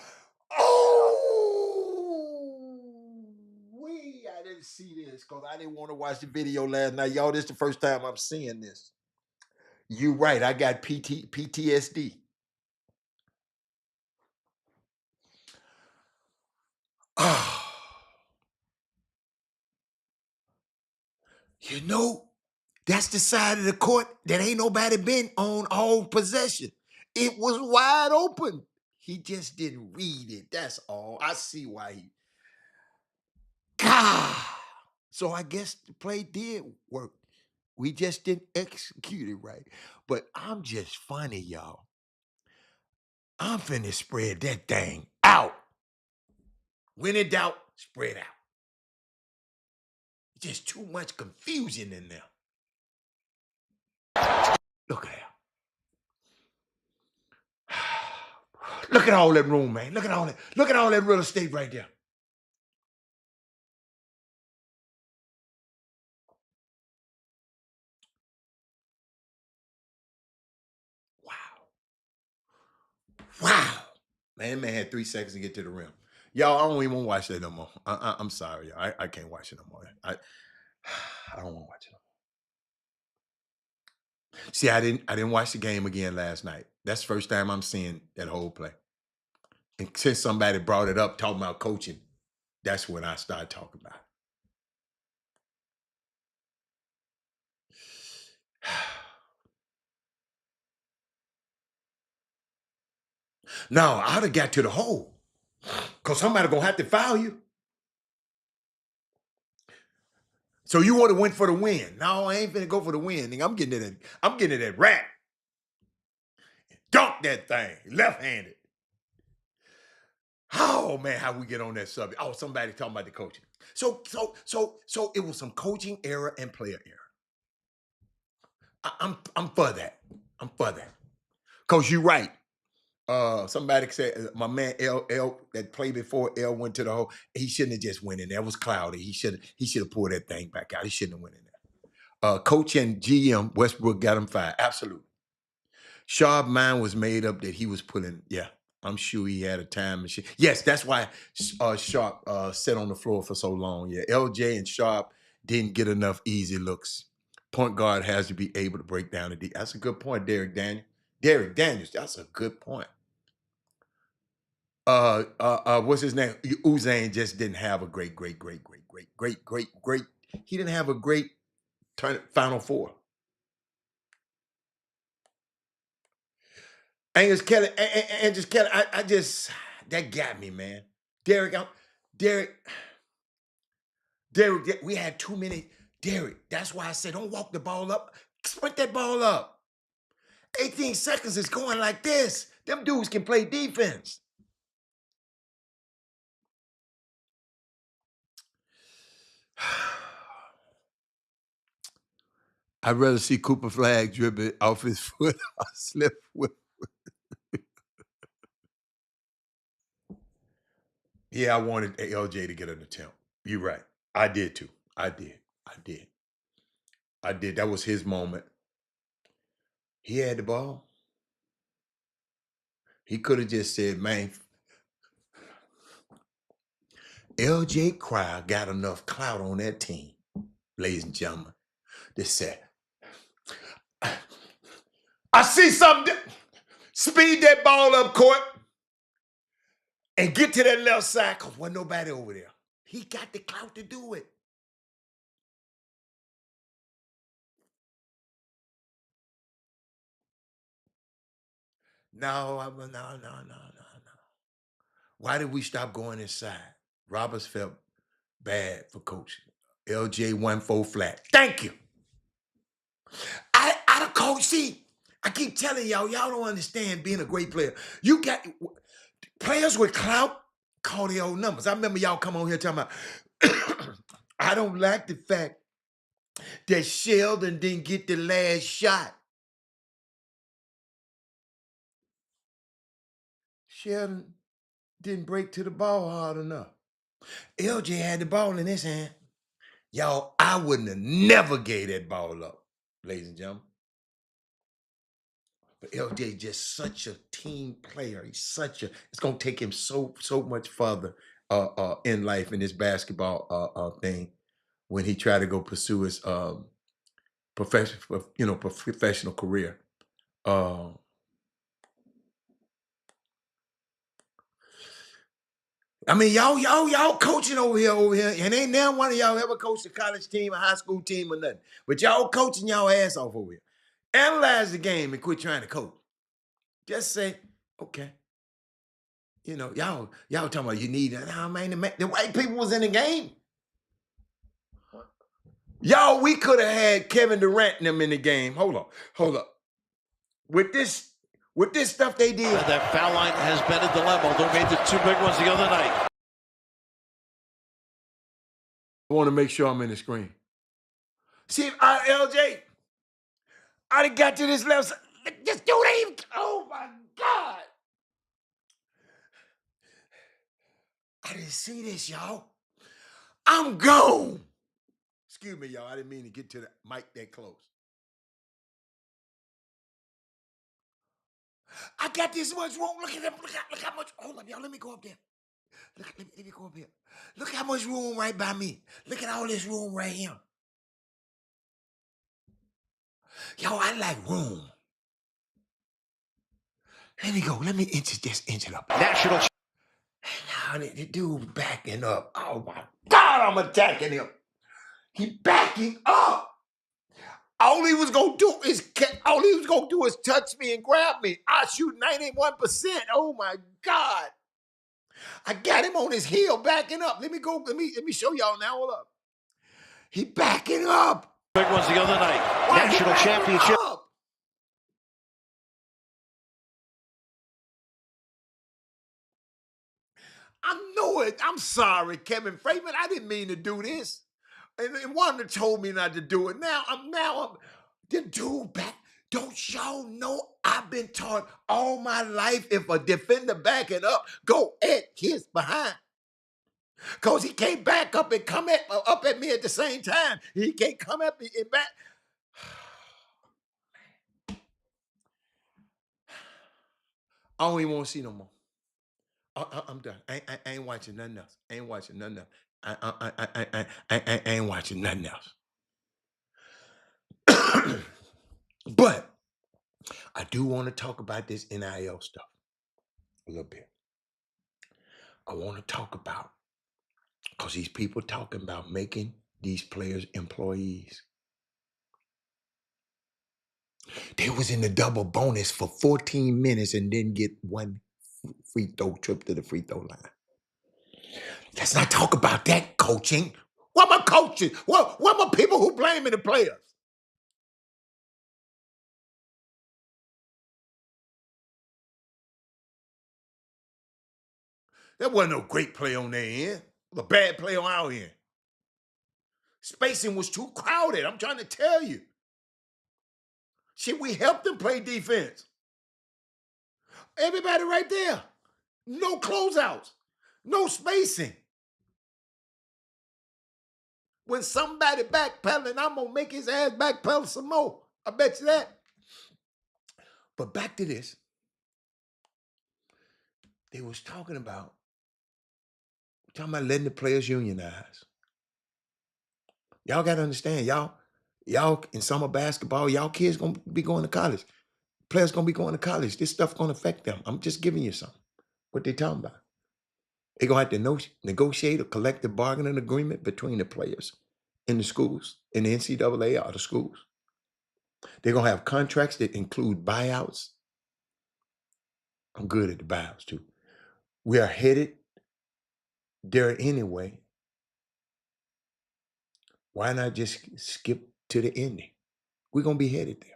I didn't see this because I didn't want to watch the video last night. Y'all, this is the first time I'm seeing this. You right, I got PTSD. You know, that's the side of the court that ain't nobody been on all possession. It was wide open. He just didn't read it. That's all. I see why he. God. So I guess the play did work. We just didn't execute it right. But I'm just funny, y'all. I'm finna spread that thing out. When in doubt, spread out. Just too much confusion in there. Look at that. Look at all that room, man. Look at all that. Look at all that real estate right there. Wow. Wow. Man, man had 3 seconds to get to the rim. Y'all, I don't even want to watch that no more. I'm sorry, y'all. I can't watch it no more. I don't want to watch it no more. See, I didn't watch the game again last night. That's the first time I'm seeing that whole play. And since somebody brought it up talking about coaching, that's when I started talking about it. No, I'd have got to the hole. Because somebody gonna have to foul you. So you want to win for the win. No, I ain't finna go for the win. Nigga, I'm getting it at rat. Dunk that thing. Left-handed. Oh man, how we get on that subject? Oh, somebody talking about the coaching. So it was some coaching error and player error. I'm for that. I'm for that. Cause you're right. Somebody said my man L that played before L went to the hole. He shouldn't have just went in there. It was cloudy. He should have pulled that thing back out. He shouldn't have went in there. Coach and GM Westbrook got him fired. Absolutely. Sharp mind was made up that he was pulling. Yeah, I'm sure he had a time machine. Yes, that's why Sharp sat on the floor for so long. Yeah, LJ and Sharp didn't get enough easy looks. Point guard has to be able to break down the D. That's a good point, Derek Daniels. Derek Daniels, that's a good point. What's his name? Uzain just didn't have a great. He didn't have a great Final Four. Angus Kelly, I just that got me, man. Derek, Derek, we had too many. Derek, that's why I said don't walk the ball up. Sprint that ball up. 18 seconds is going like this. Them dudes can play defense. I'd rather see Cooper Flag dribble off his foot or slip with. Yeah, I wanted LJ to get an attempt. You're right. I did too. I did. That was his moment. He had the ball. He could have just said, man, LJ Crowder got enough clout on that team, ladies and gentlemen. They said, I see something. Speed that ball up court and get to that left side because wasn't nobody over there. He got the clout to do it. No. Why did we stop going inside? Roberts felt bad for coaching. LJ 1-4 flat. Thank you. I don't coach. See, I keep telling y'all don't understand being a great player. You got players with clout call their own numbers. I remember y'all come on here talking about I don't like the fact that Sheldon didn't get the last shot. Sheldon didn't break to the ball hard enough. LJ had the ball in his hand. Y'all, I wouldn't have never gave that ball up, ladies and gentlemen. But LJ just such a team player. It's gonna take him so much further in life in this basketball thing when he tried to go pursue his professional career. I mean, y'all coaching over here, and ain't now one of y'all ever coached a college team, a high school team, or nothing. But y'all coaching y'all ass off over here. Analyze the game and quit trying to coach. Just say, okay. You know, y'all talking about you need it. Nah, man, the white people was in the game. Y'all, we could have had Kevin Durant and them in the game. Hold up. With this stuff they did. And that foul line has been a dilemma. They made the two big ones the other night. I want to make sure I'm in the screen. See, LJ, I done got to this left side. This dude ain't even, oh my God. I didn't see this, y'all. I'm gone. Excuse me, y'all. I didn't mean to get to the mic that close. I got this much room. Look at them. Look how much. Hold up, y'all. Let me go up there. Let me go up here. Look how much room right by me. Look at all this room right here. Yo, I like room. Let me go. Let me inch it up. National. Now the dude backing up. Oh my God, I'm attacking him. He backing up. All he was gonna do is touch me and grab me. I shoot 91%. Oh my God. I got him on his heel backing up. Let me go. Let me show y'all now. Hold up. He backing up. Big ones the other night. National championship. Up. I know it. I'm sorry, Kevin Freeman. I didn't mean to do this. And one that told me not to do it. Now I'm the dude back. Don't y'all know I've been taught all my life if a defender backing up, go at his behind. Because he can't back up and come up at me at the same time. He can't come at me and back. I don't even want to see no more. I'm done. I ain't watching nothing else. I ain't watching nothing else. I ain't watching nothing else. But I do want to talk about this NIL stuff a little bit. I want to talk about, because these people talking about making these players employees. They was in the double bonus for 14 minutes and didn't get one free throw trip to the free throw line. Let's not talk about that coaching. What my coaching? What my people who blaming the players? There wasn't no great play on their end. It was a bad play on our end. Spacing was too crowded. I'm trying to tell you. Shit, we helped them play defense. Everybody right there. No closeouts. No spacing. When somebody backpedaling, I'm going to make his ass backpedal some more. I bet you that. But back to this. They was talking about letting the players unionize. Y'all got to understand, y'all in summer basketball, y'all kids going to be going to college. Players going to be going to college. This stuff going to affect them. I'm just giving you something. What they talking about. They're going to have to negotiate a collective bargaining agreement between the players in the schools, in the NCAA or the schools. They're going to have contracts that include buyouts. I'm good at the buyouts too. We are headed there anyway. Why not just skip to the ending? We're going to be headed there.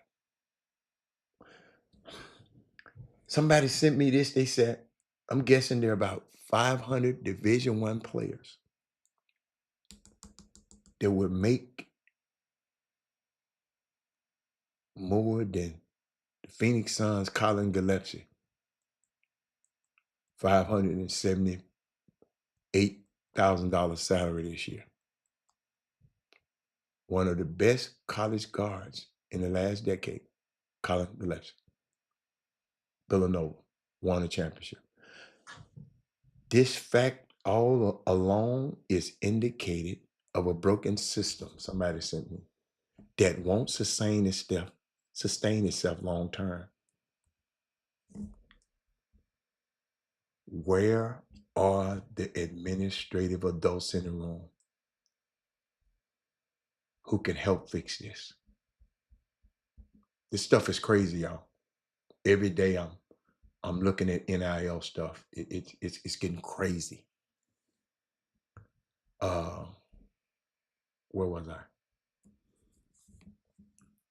Somebody sent me this. They said, I'm guessing there are about 500 Division I players that would make more than the Phoenix Suns' Colin Gillespie. $578,000 salary this year. One of the best college guards in the last decade, Colin Gillespie. Villanova won a championship. This fact all alone is indicated of a broken system, somebody sent me, that won't sustain itself long term. Where are the administrative adults in the room who can help fix this. This stuff is crazy, y'all. Every day I'm looking at NIL stuff. It's getting crazy. Where was I?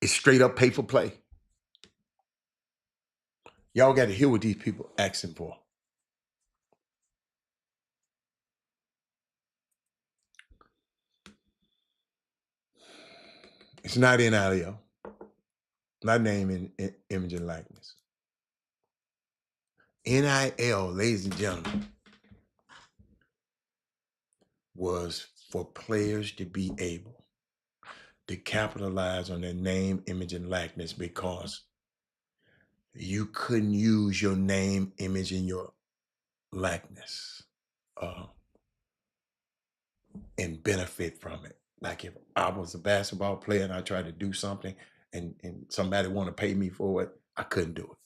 It's straight up pay for play. Y'all got to hear what these people asking for. It's not NIL, not name, image, and likeness. NIL, ladies and gentlemen, was for players to be able to capitalize on their name, image, and likeness because you couldn't use your name, image, and your likeness and benefit from it. Like if I was a basketball player and I tried to do something and somebody want to pay me for it, I couldn't do it.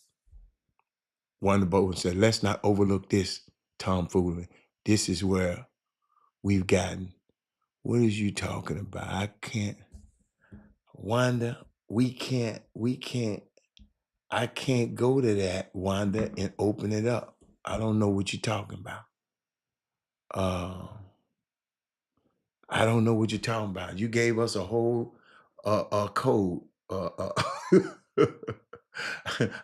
One of the boys said, let's not overlook this tomfoolery. This is where we've gotten. What is you talking about? I can't. Wanda, I can't go to that, Wanda, and open it up. I don't know what you're talking about. I don't know what you're talking about. You gave us a whole code.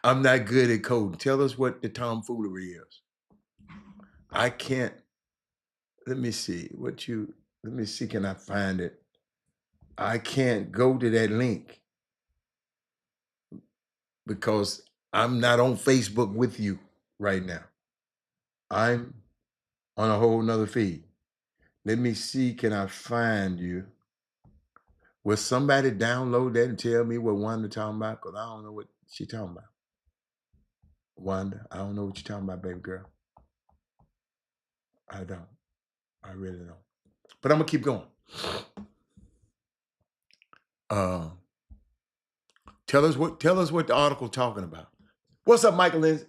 I'm not good at coding. Tell us what the tomfoolery is. I can't. Let me see. Let me see, can I find it? I can't go to that link because I'm not on Facebook with you right now. I'm on a whole nother feed. Let me see, can I find you? Will somebody download that and tell me what Wanda talking about? Because I don't know what she talking about. Wanda, I don't know what you're talking about, baby girl. I don't. I really don't. But I'm gonna keep going. Tell us what the article talking about. What's up, Michael Lindsay?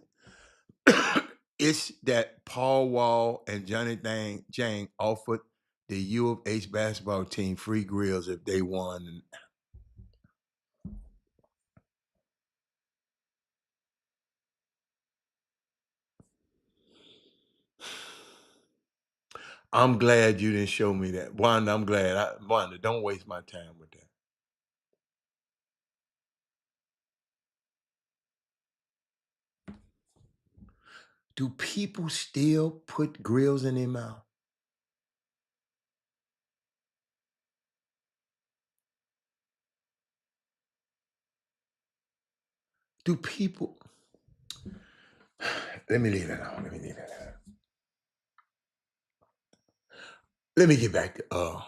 It's that Paul Wall and Johnny Jang offered the U of H basketball team free grills if they won. I'm glad you didn't show me that. Wanda, I'm glad. Wanda, don't waste my time with that. Do people still put grills in their mouth? Do people? Let me leave it alone. Let me get back to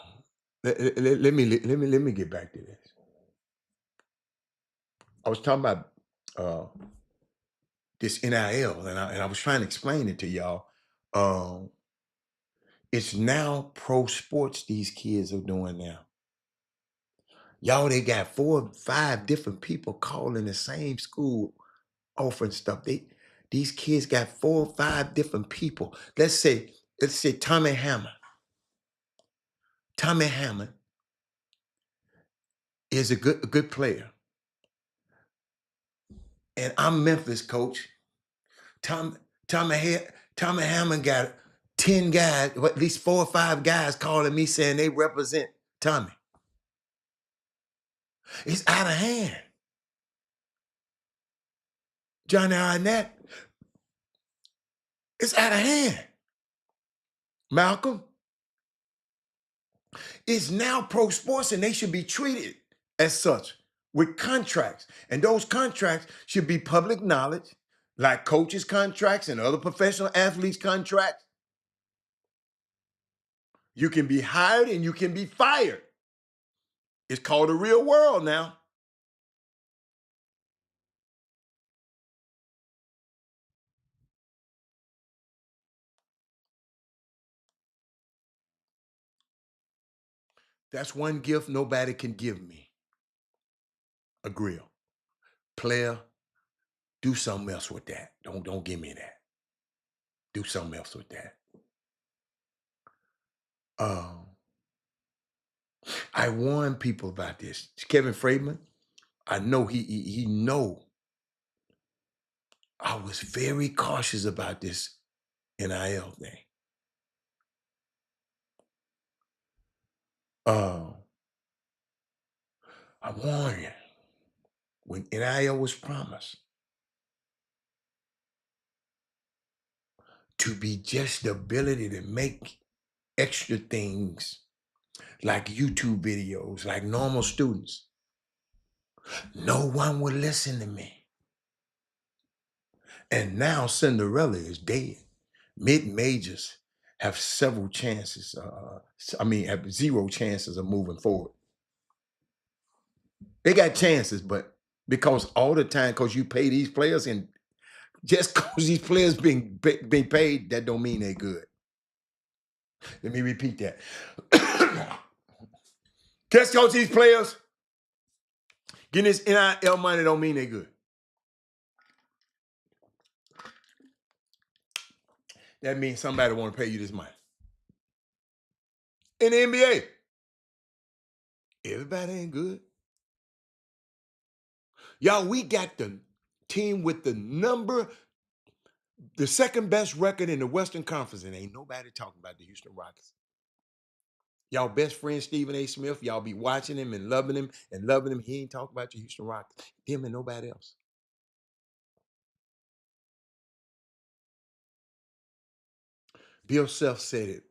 let me get back to this. I was talking about this NIL, and I was trying to explain it to y'all. It's now pro sports these kids are doing now. Y'all, they got 4 or 5 different people calling the same school offering stuff. These kids got 4 or 5 different people. Let's say Tommy Hammond. Tommy Hammond is a good player. And I'm Memphis coach. Tommy Hammond got 10 guys, or at least 4 or 5 guys calling me saying they represent Tommy. It's out of hand. Johnny Arnett, it's out of hand. Malcolm, it's now pro sports and they should be treated as such with contracts. And those contracts should be public knowledge, like coaches' contracts and other professional athletes' contracts. You can be hired and you can be fired. It's called the real world now. That's one gift nobody can give me. A grill. Player, do something else with that. Don't give me that. Do something else with that. Um, I warn people about this. Kevin Freeman, I know he know I was very cautious about this NIL thing. Uh, I warn you, when NIL was promised to be just the ability to make extra things like YouTube videos, like normal students, no one would listen to me. And now Cinderella is dead. Mid-majors have several chances. Have zero chances of moving forward. They got chances, but because all the time, because you pay these players, and just because these players being paid, that don't mean they're good. Let me repeat that. Just because these players getting this NIL money don't mean they're good. That means somebody want to pay you this money. In the NBA, everybody ain't good. Y'all, we got the team with the second best record in the Western Conference, and ain't nobody talking about the Houston Rockets. Y'all best friend Stephen A. Smith, y'all be watching him and loving him and loving him. He ain't talking about your Houston Rockets. Him and nobody else. Bill Self said it,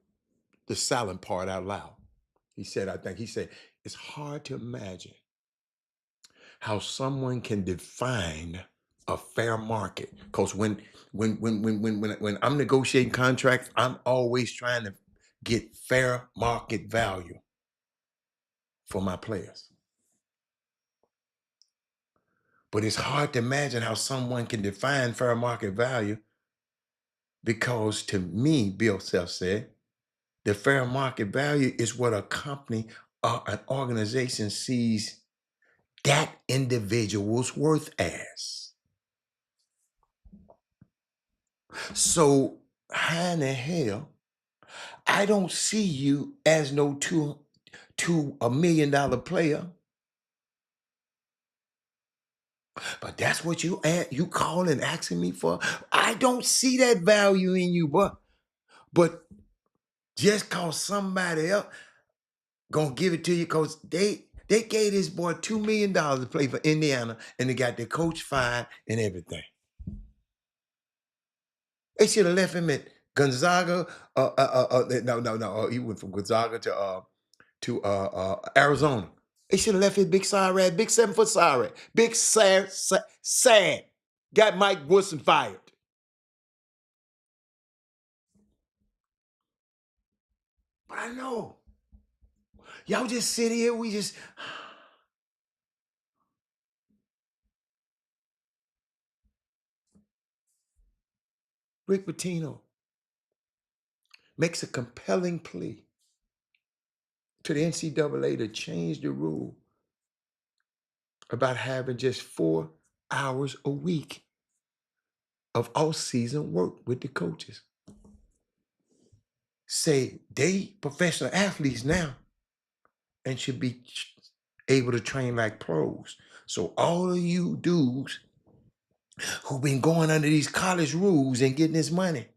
the silent part out loud. He said, it's hard to imagine how someone can define a fair market. Because when I'm negotiating contracts, I'm always trying to get fair market value for my players. But it's hard to imagine how someone can define fair market value, because to me, Bill Self said, the fair market value is what a company or an organization sees that individual's worth as. So how in the hell I don't see you as no $2 million player, but that's what you call and asking me for. I don't see that value in you, but just cause somebody else gonna give it to you, because they gave this boy $2 million to play for Indiana, and they got their coach fired and everything. They should have left him at Gonzaga. No. He went from Gonzaga to Arizona. They should have left his big Cyrad, big 7-foot Cyrad, big sad. Got Mike Woodson fired. But I know y'all just sit here. We just Rick Pitino makes a compelling plea to the NCAA to change the rule about having just 4 hours a week of off-season work with the coaches. Say they professional athletes now and should be able to train like pros. So all of you dudes who've been going under these college rules and getting this money,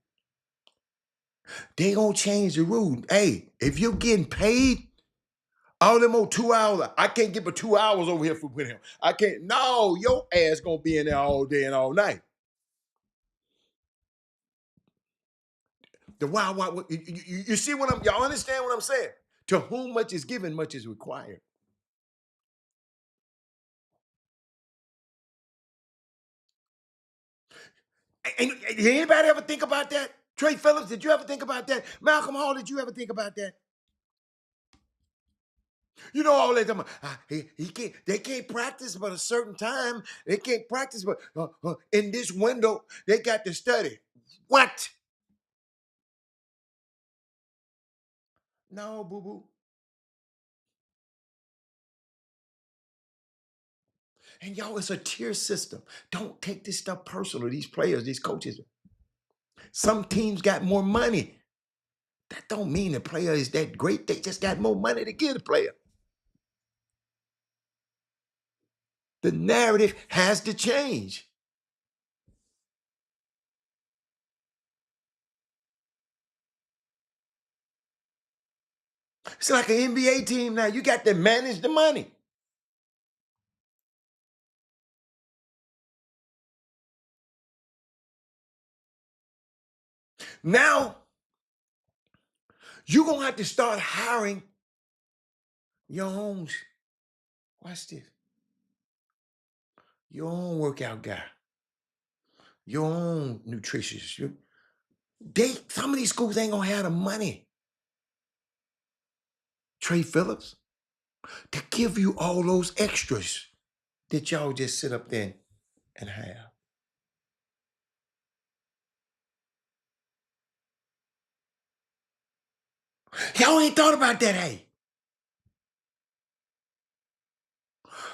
they gonna change the rule. Hey, if you're getting paid, all them old 2 hours, I can't get but 2 hours over here with him. I can't. No, your ass gonna be in there all day and all night. The wild, you see what y'all understand what I'm saying? To whom much is given, much is required. And did anybody ever think about that? Trey Phillips, did you ever think about that? Malcolm Hall, did you ever think about that? You know, all that time, they can't practice but a certain time. They can't practice but in this window, they got to study. What? No, boo-boo. And y'all, it's a tier system. Don't take this stuff personal. These players, these coaches. Some teams got more money. That don't mean the player is that great. They just got more money to give the player. The narrative has to change. It's like an NBA team now. You got to manage the money. Now, you're going to have to start hiring your own, watch this, your own workout guy, your own nutritionist. Some of these schools ain't going to have the money, Trey Phillips, to give you all those extras that y'all just sit up there and have. Y'all ain't thought about that, hey?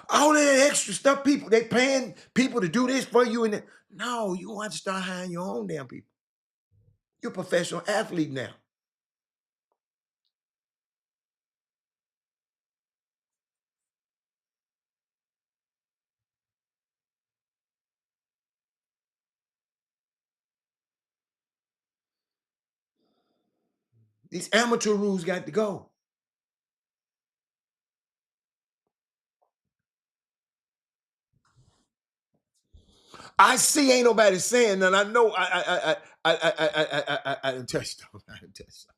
All of that extra stuff, they paying people to do this for you. No, you want to start hiring your own damn people. You're a professional athlete now. These amateur rules got to go. I see ain't nobody saying nothing. I know I done touched them. I done touched them.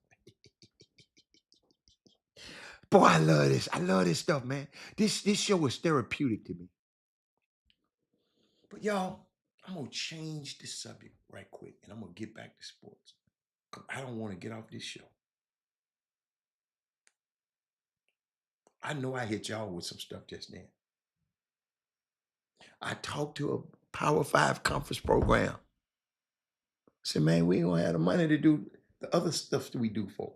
Boy, I love this. I love this stuff, man. This show is therapeutic to me. But y'all, I'm gonna change the subject right quick and I'm gonna get back to sports. I don't want to get off this show. I know I hit y'all with some stuff just then. I talked to a Power 5 conference program. I said, man, we ain't gonna have the money to do the other stuff that we do for.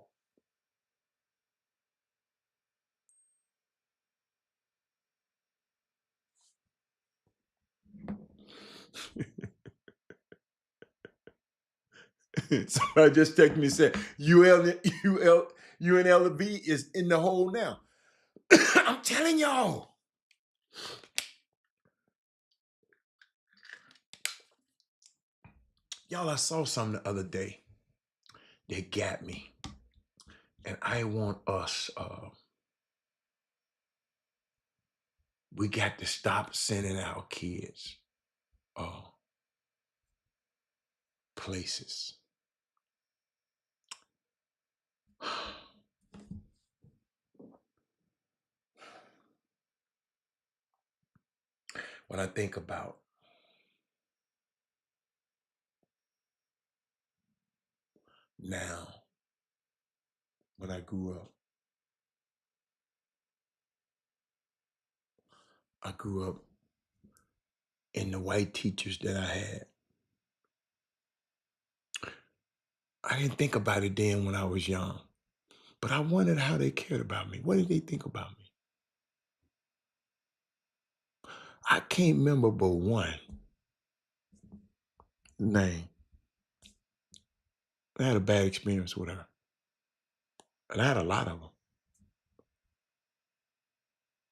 So I just texted me and said, UNLV is in the hole now. I'm telling y'all. Y'all, I saw something the other day that got me. And I want us, we got to stop sending our kids places. When I think about now, when I grew up in the white teachers that I had. I didn't think about it then when I was young, but I wondered how they cared about me. What did they think about me? I can't remember but one name. I had a bad experience with her. And I had a lot of them.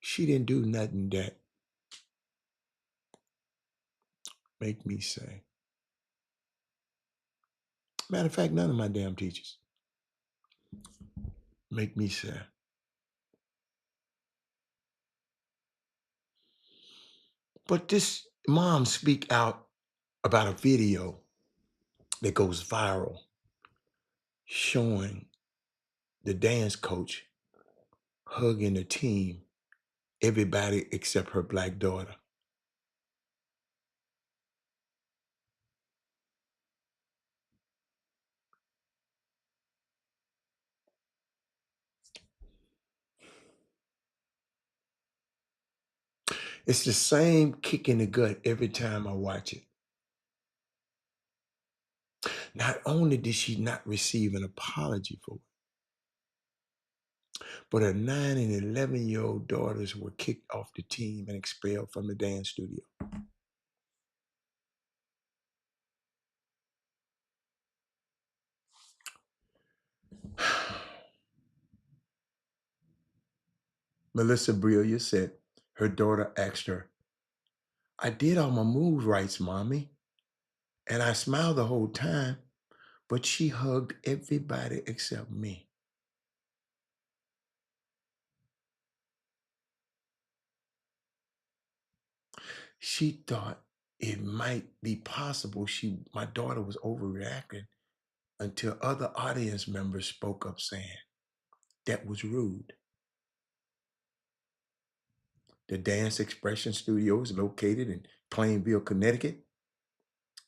She didn't do nothing that make me say. Matter of fact, none of my damn teachers make me say. But this mom speak out about a video that goes viral showing the dance coach hugging the team, everybody except her black daughter. It's the same kick in the gut every time I watch it. Not only did she not receive an apology for it, but her 9 and 11-year-old daughters were kicked off the team and expelled from the dance studio. Melissa Brillia said her daughter asked her, I did all my moves right, Mommy, and I smiled the whole time, but she hugged everybody except me. She thought it might be possible my daughter was overreacting until other audience members spoke up saying that was rude. The Dance Expression Studio is located in Plainville, Connecticut.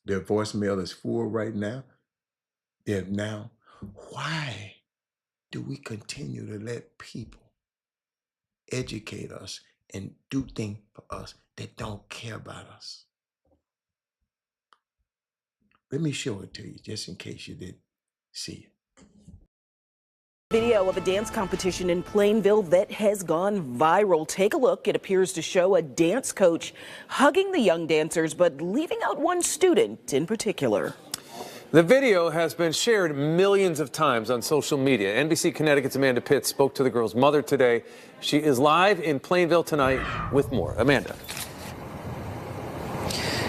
Their voicemail is full right now. Why do we continue to let people educate us and do things for us that don't care about us? Let me show it to you just in case you didn't see it. Video of a dance competition in Plainville that has gone viral. Take a look. It appears to show a dance coach hugging the young dancers, but leaving out one student in particular. The video has been shared millions of times on social media. NBC Connecticut's Amanda Pitts spoke to the girl's mother today. She is live in Plainville tonight with more. Amanda.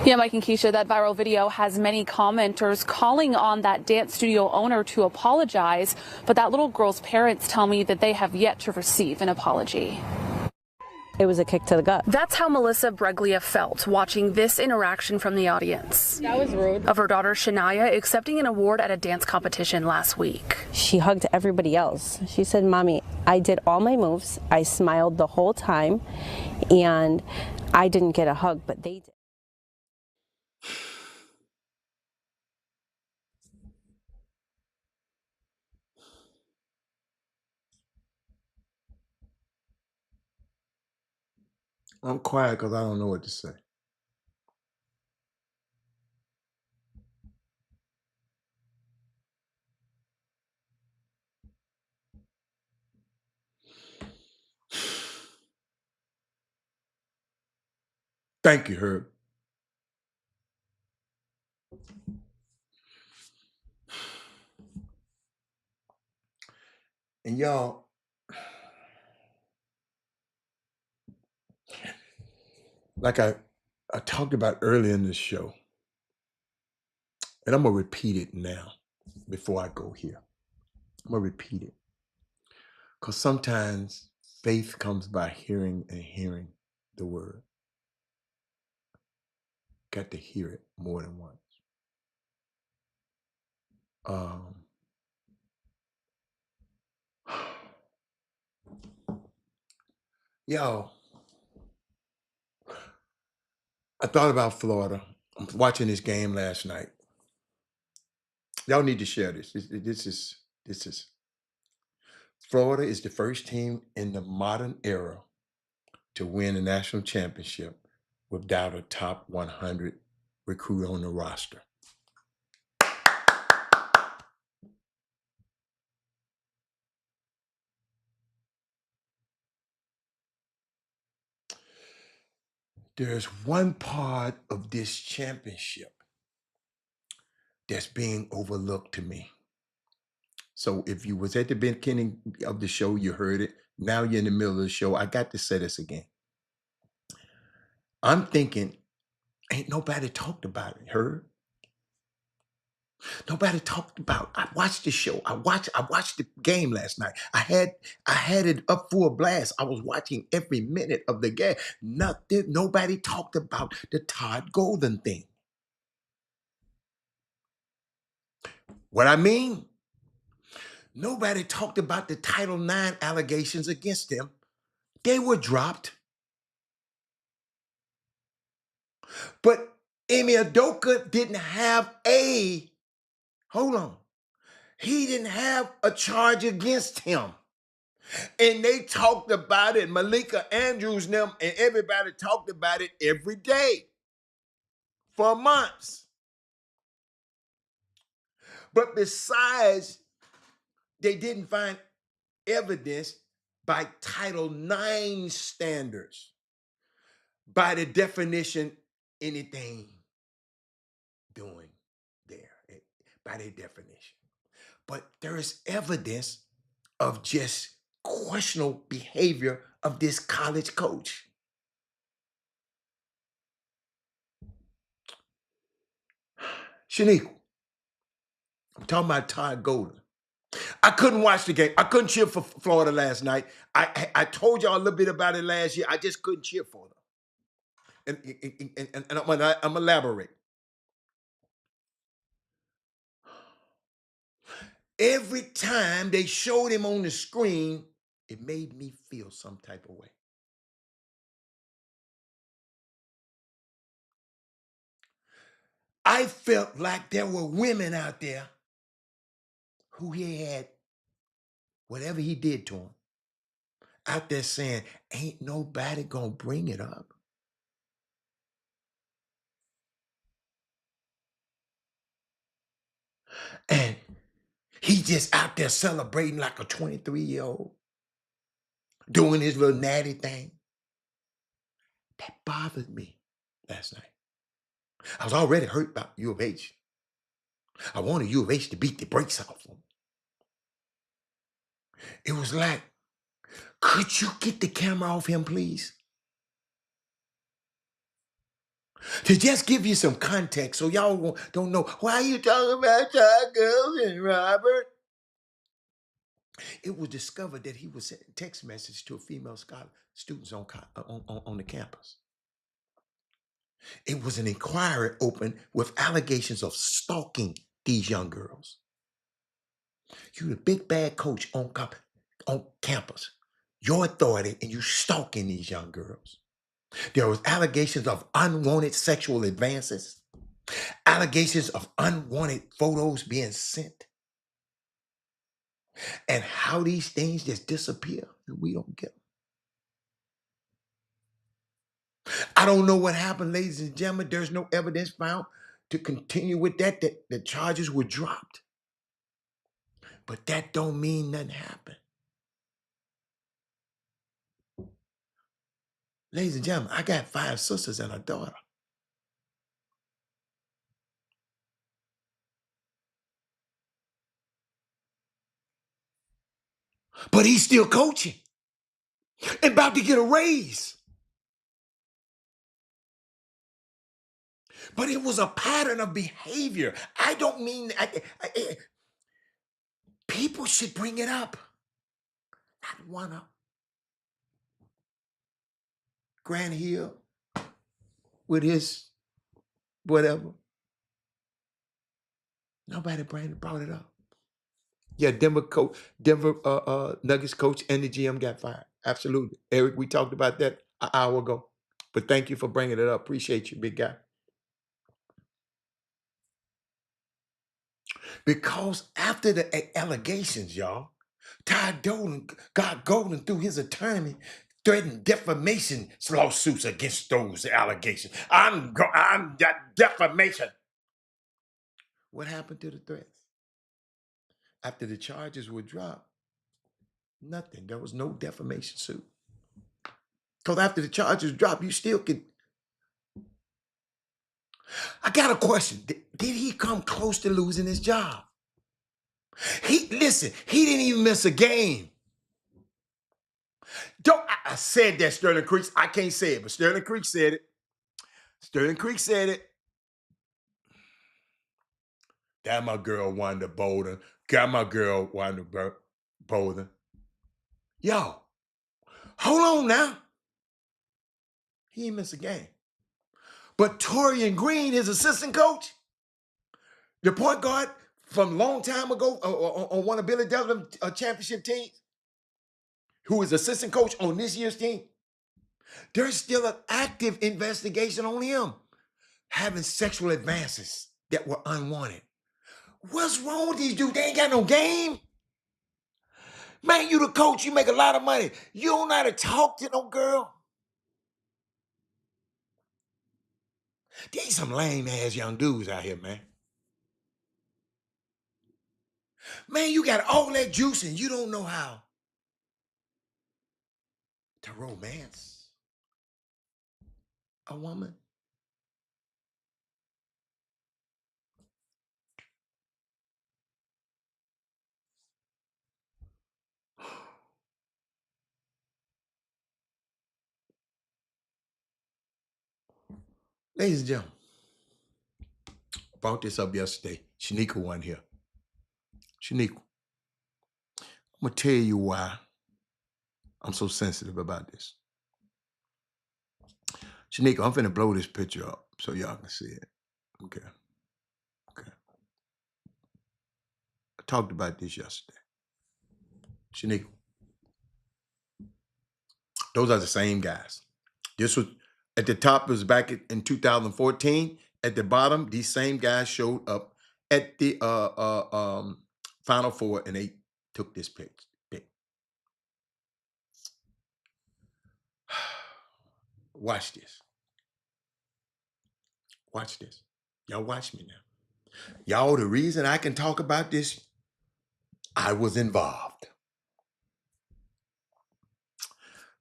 Yeah, Mike and Keisha, that viral video has many commenters calling on that dance studio owner to apologize, but that little girl's parents tell me that they have yet to receive an apology. It was a kick to the gut. That's how Melissa Breglia felt watching this interaction from the audience. That was rude. Of her daughter Shania accepting an award at a dance competition last week. She hugged everybody else. She said, Mommy, I did all my moves. I smiled the whole time, and I didn't get a hug, but they did. I'm quiet because I don't know what to say. Thank you, Herb. And y'all, like I talked about earlier in this show, and I'm going to repeat it now before I go here. I'm going to repeat it. Because sometimes faith comes by hearing and hearing the word. Got to hear it more than once. Y'all, I thought about Florida. I'm watching this game last night. Y'all need to share this. This is Florida is the first team in the modern era to win a national championship without a top 100 recruit on the roster. There's one part of this championship that's being overlooked to me. So if you was at the beginning of the show, you heard it. Now you're in the middle of the show. I got to say this again. I'm thinking, ain't nobody talked about it, heard? Nobody talked about. I watched the show. I watched the game last night. I had it up full blast. I was watching every minute of the game. Nobody talked about the Todd Golden thing. What I mean? Nobody talked about the Title IX allegations against him. They were dropped. But Emi Udoka didn't have hold on. He didn't have a charge against him. And they talked about it. Malika Andrews and them and everybody talked about it every day for months. But besides, they didn't find evidence by Title IX standards. By the definition, anything doing there, by their definition. But there is evidence of just questionable behavior of this college coach. Shaniqua, I'm talking about Todd Golden. I couldn't watch the game. I couldn't cheer for Florida last night. I told y'all a little bit about it last year. I just couldn't cheer for them. And I'm gonna elaborate. Every time they showed him on the screen, it made me feel some type of way. I felt like there were women out there who he had, whatever he did to them, out there saying, ain't nobody gonna bring it up. And he just out there celebrating like a 23-year-old, doing his little natty thing. That bothered me last night. I was already hurt about U of H. I wanted U of H to beat the brakes off them. It was like, could you get the camera off him, please? To just give you some context so y'all don't know, why are you talking about Todd Golden, Robert? It was discovered that he was sending text message to a female students on the campus. It was an inquiry open with allegations of stalking these young girls. You're the big bad coach on campus, your authority, and you stalking these young girls. There was allegations of unwanted sexual advances, allegations of unwanted photos being sent, and how these things just disappear and we don't get them. I don't know what happened, ladies and gentlemen. There's no evidence found to continue with that the charges were dropped. But that don't mean nothing happened. Ladies and gentlemen, I got 5 sisters and a daughter. But he's still coaching and about to get a raise. But it was a pattern of behavior. I don't mean, people should bring it up. Not one of Grant Hill with his whatever. Nobody brought it up. Yeah, Denver Nuggets coach and the GM got fired. Absolutely. Eric, we talked about that an hour ago. But thank you for bringing it up. Appreciate you, big guy. Because after the allegations, y'all, Todd Golden through his attorney threatened defamation lawsuits against those allegations. I'm defamation. What happened to the threats? After the charges were dropped, nothing. There was no defamation suit. Because after the charges dropped, you still can. I got a question. Did he come close to losing his job? He didn't even miss a game. I said that, Sterling Creek. I can't say it, but Sterling Creek said it. Sterling Creek said it. Got my girl Wanda Bolden. Got my girl Wanda Bolden. Yo, hold on now. He didn't miss a game. But Torian Green, his assistant coach, the point guard from a long time ago on one of Billy Devlin's championship teams, who is assistant coach on this year's team, there's still an active investigation on him having sexual advances that were unwanted. What's wrong with these dudes? They ain't got no game. Man, you the coach. You make a lot of money. You don't know how to talk to no girl. These some lame-ass young dudes out here, man. Man, you got all that juice and you don't know how to romance a woman. Ladies and gentlemen, brought this up yesterday. Shanika wasn't here. Shanika, I'm going to tell you why I'm so sensitive about this. Shanika, I'm finna blow this picture up so y'all can see it. Okay. I talked about this yesterday. Shanika, those are the same guys. This was, at the top, it was back in 2014. At the bottom, these same guys showed up at the Final Four, and they took this pick. Watch this. Watch this. Y'all watch me now. Y'all, the reason I can talk about this, I was involved.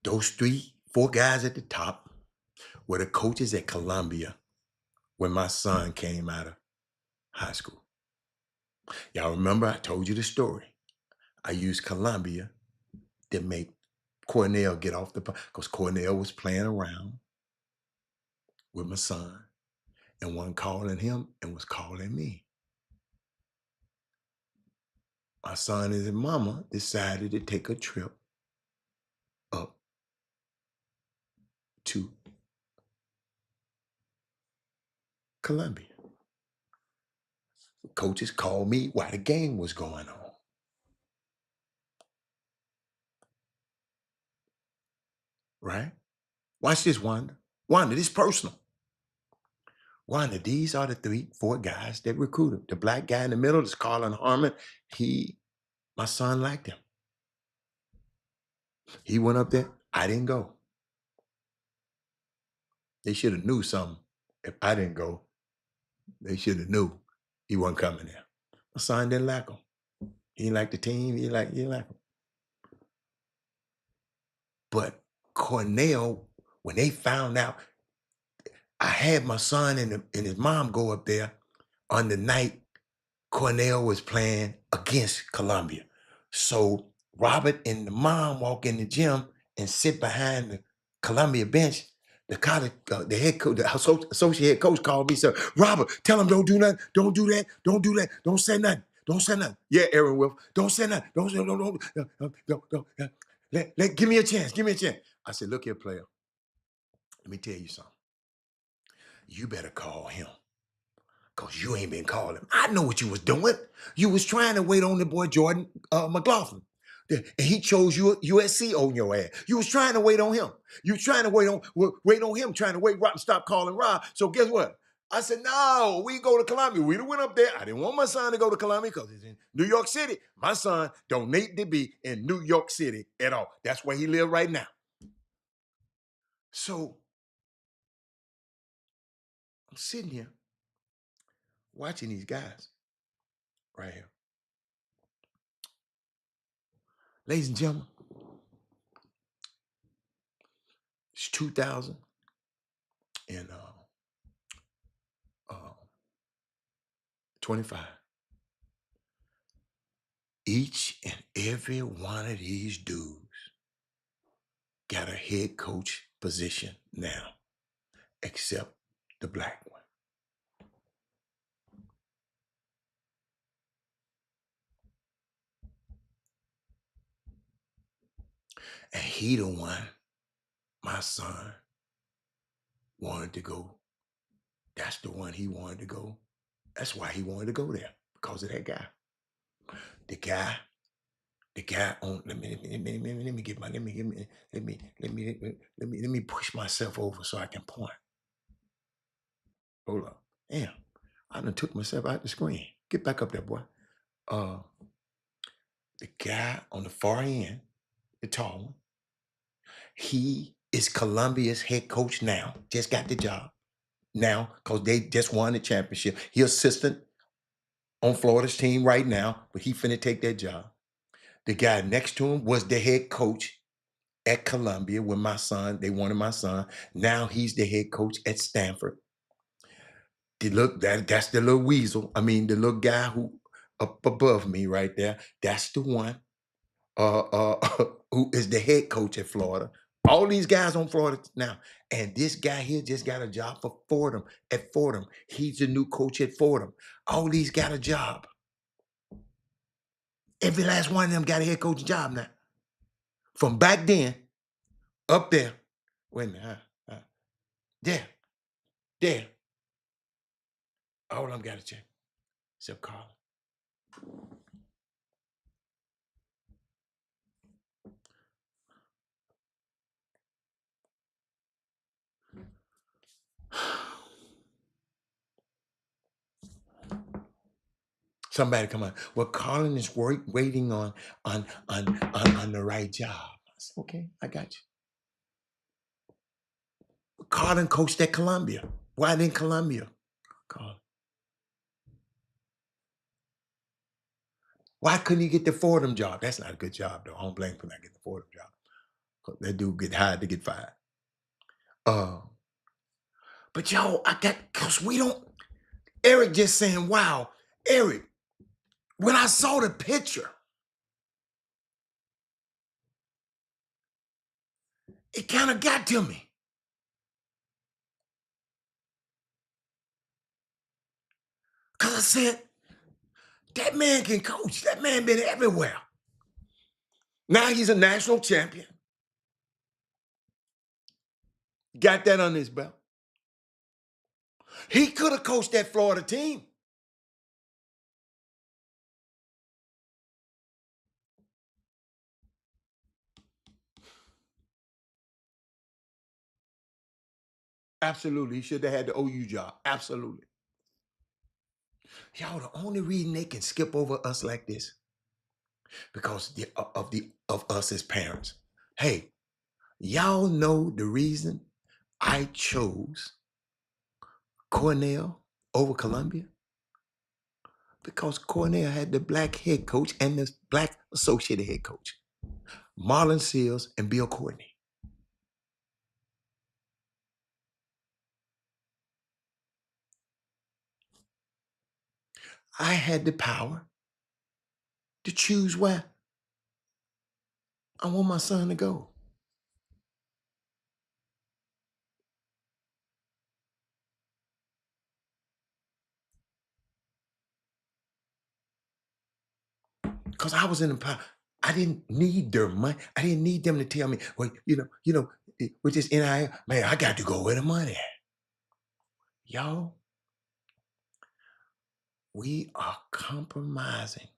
Those 3-4 guys at the top were the coaches at Columbia when my son came out of high school. Y'all remember I told you the story. I used Columbia to make Cornell get off the, because Cornell was playing around with my son and wasn't calling him and was calling me. My son and his mama decided to take a trip up to Columbia. Coaches called me while the game was going on. Right? Watch this, Wanda. Wanda, this is personal. Wanda, these are the 3-4 guys that recruited. The black guy in the middle is Carlin Harmon. My son liked him. He went up there. I didn't go. They should have knew something. If I didn't go, they should have knew he wasn't coming there. My son didn't like him. He didn't like the team. He didn't like him. But Cornell, when they found out, I had my son and his mom go up there on the night Cornell was playing against Columbia. So Robert and the mom walk in the gym and sit behind the Columbia bench. The college, the head coach, the associate head coach called me, said, Robert, tell him don't do nothing, don't do that, don't do that, don't say nothing, don't say nothing. Yeah, Aaron Wolf, don't say nothing, don't, give me a chance, give me a chance. I said, look here, player, let me tell you something. You better call him. Because you ain't been calling. I know what you was doing. You was trying to wait on the boy Jordan McLaughlin. And he chose USC on your ass. You was trying to wait on him. You was trying to wait on him, trying to wait Rob and stop calling Rob. So guess what? I said, no, we go to Columbia. We went up there. I didn't want my son to go to Columbia because he's in New York City. My son don't need to be in New York City at all. That's where he lives right now. So I'm sitting here watching these guys right here. Ladies and gentlemen, it's 2025. Each and every one of these dudes got a head coach position now, except the black one. And he the one my son wanted to go. That's the one he wanted to go. That's why he wanted to go there, because of that guy. The guy on, let me push myself over so I can point. Hold up. Damn, I done took myself out the screen. Get back up there, boy. The guy on the far end, the tall one, he is Columbia's head coach now. Just got the job now because they just won the championship. He assistant on Florida's team right now, but he finna take that job. The guy next to him was the head coach at Columbia when they wanted my son. Now he's the head coach at Stanford. That's the little weasel. I mean, the little guy who up above me right there. That's the one who is the head coach at Florida. All these guys on Florida now. And this guy here just got a job for Fordham at Fordham. He's the new coach at Fordham. All these got a job. Every last one of them got a head coaching job now. From back then, up there. Wait a minute. There. All of them got a check. Except Carla. Somebody come on. Well, Colin is waiting on the right job. I said, okay, I got you. Colin coached at Columbia. Why didn't Columbia? Colin. Why couldn't he get the Fordham job? That's not a good job, though. I don't blame him for not getting the Fordham job. That dude get hired to get fired. But y'all, because we don't, Eric just saying, wow, Eric, when I saw the picture, it kind of got to me. Because I said, that man can coach. That man been everywhere. Now he's a national champion. Got that on his belt. He could have coached that Florida team. Absolutely. He should have had the OU job. Absolutely. Y'all, the only reason they can skip over us like this, because of us as parents. Hey, y'all know the reason I chose Cornell over Columbia? Because Cornell had the black head coach and the black associate head coach, Marlon Seals and Bill Courtney. I had the power to choose where I want my son to go. Because I was in the power. I didn't need their money. I didn't need them to tell me, well, with this NIL, man, I got to go where the money at. Y'all, we are compromising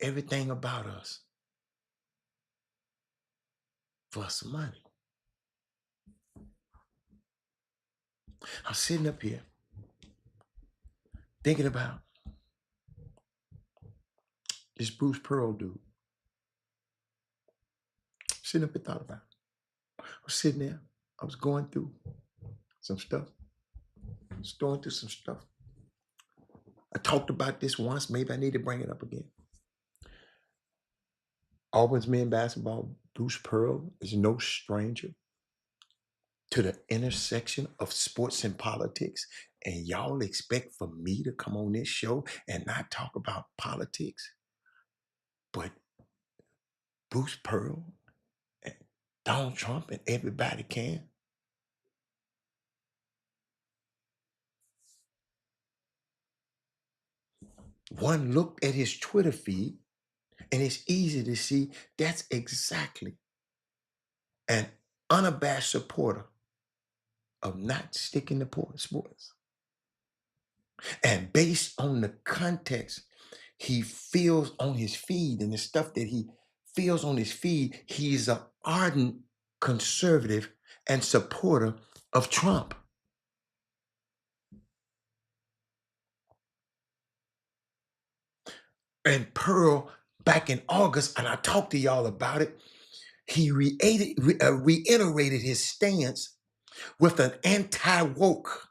everything about us for some money. I'm sitting up here thinking about this Bruce Pearl dude. Sitting up and thought about it. I was sitting there. I was going through some stuff. I talked about this once. Maybe I need to bring it up again. Auburn's men basketball, Bruce Pearl is no stranger to the intersection of sports and politics. And y'all expect for me to come on this show and not talk about politics? But Bruce Pearl and Donald Trump and everybody can. One looked at his Twitter feed, and it's easy to see that's exactly an unabashed supporter of not sticking to sports. And based on the context he feels on his feed and the stuff that he feels on his feed, he's an ardent conservative and supporter of Trump. And Pearl, back in August, and I talked to y'all about it, he reiterated his stance with an anti-woke.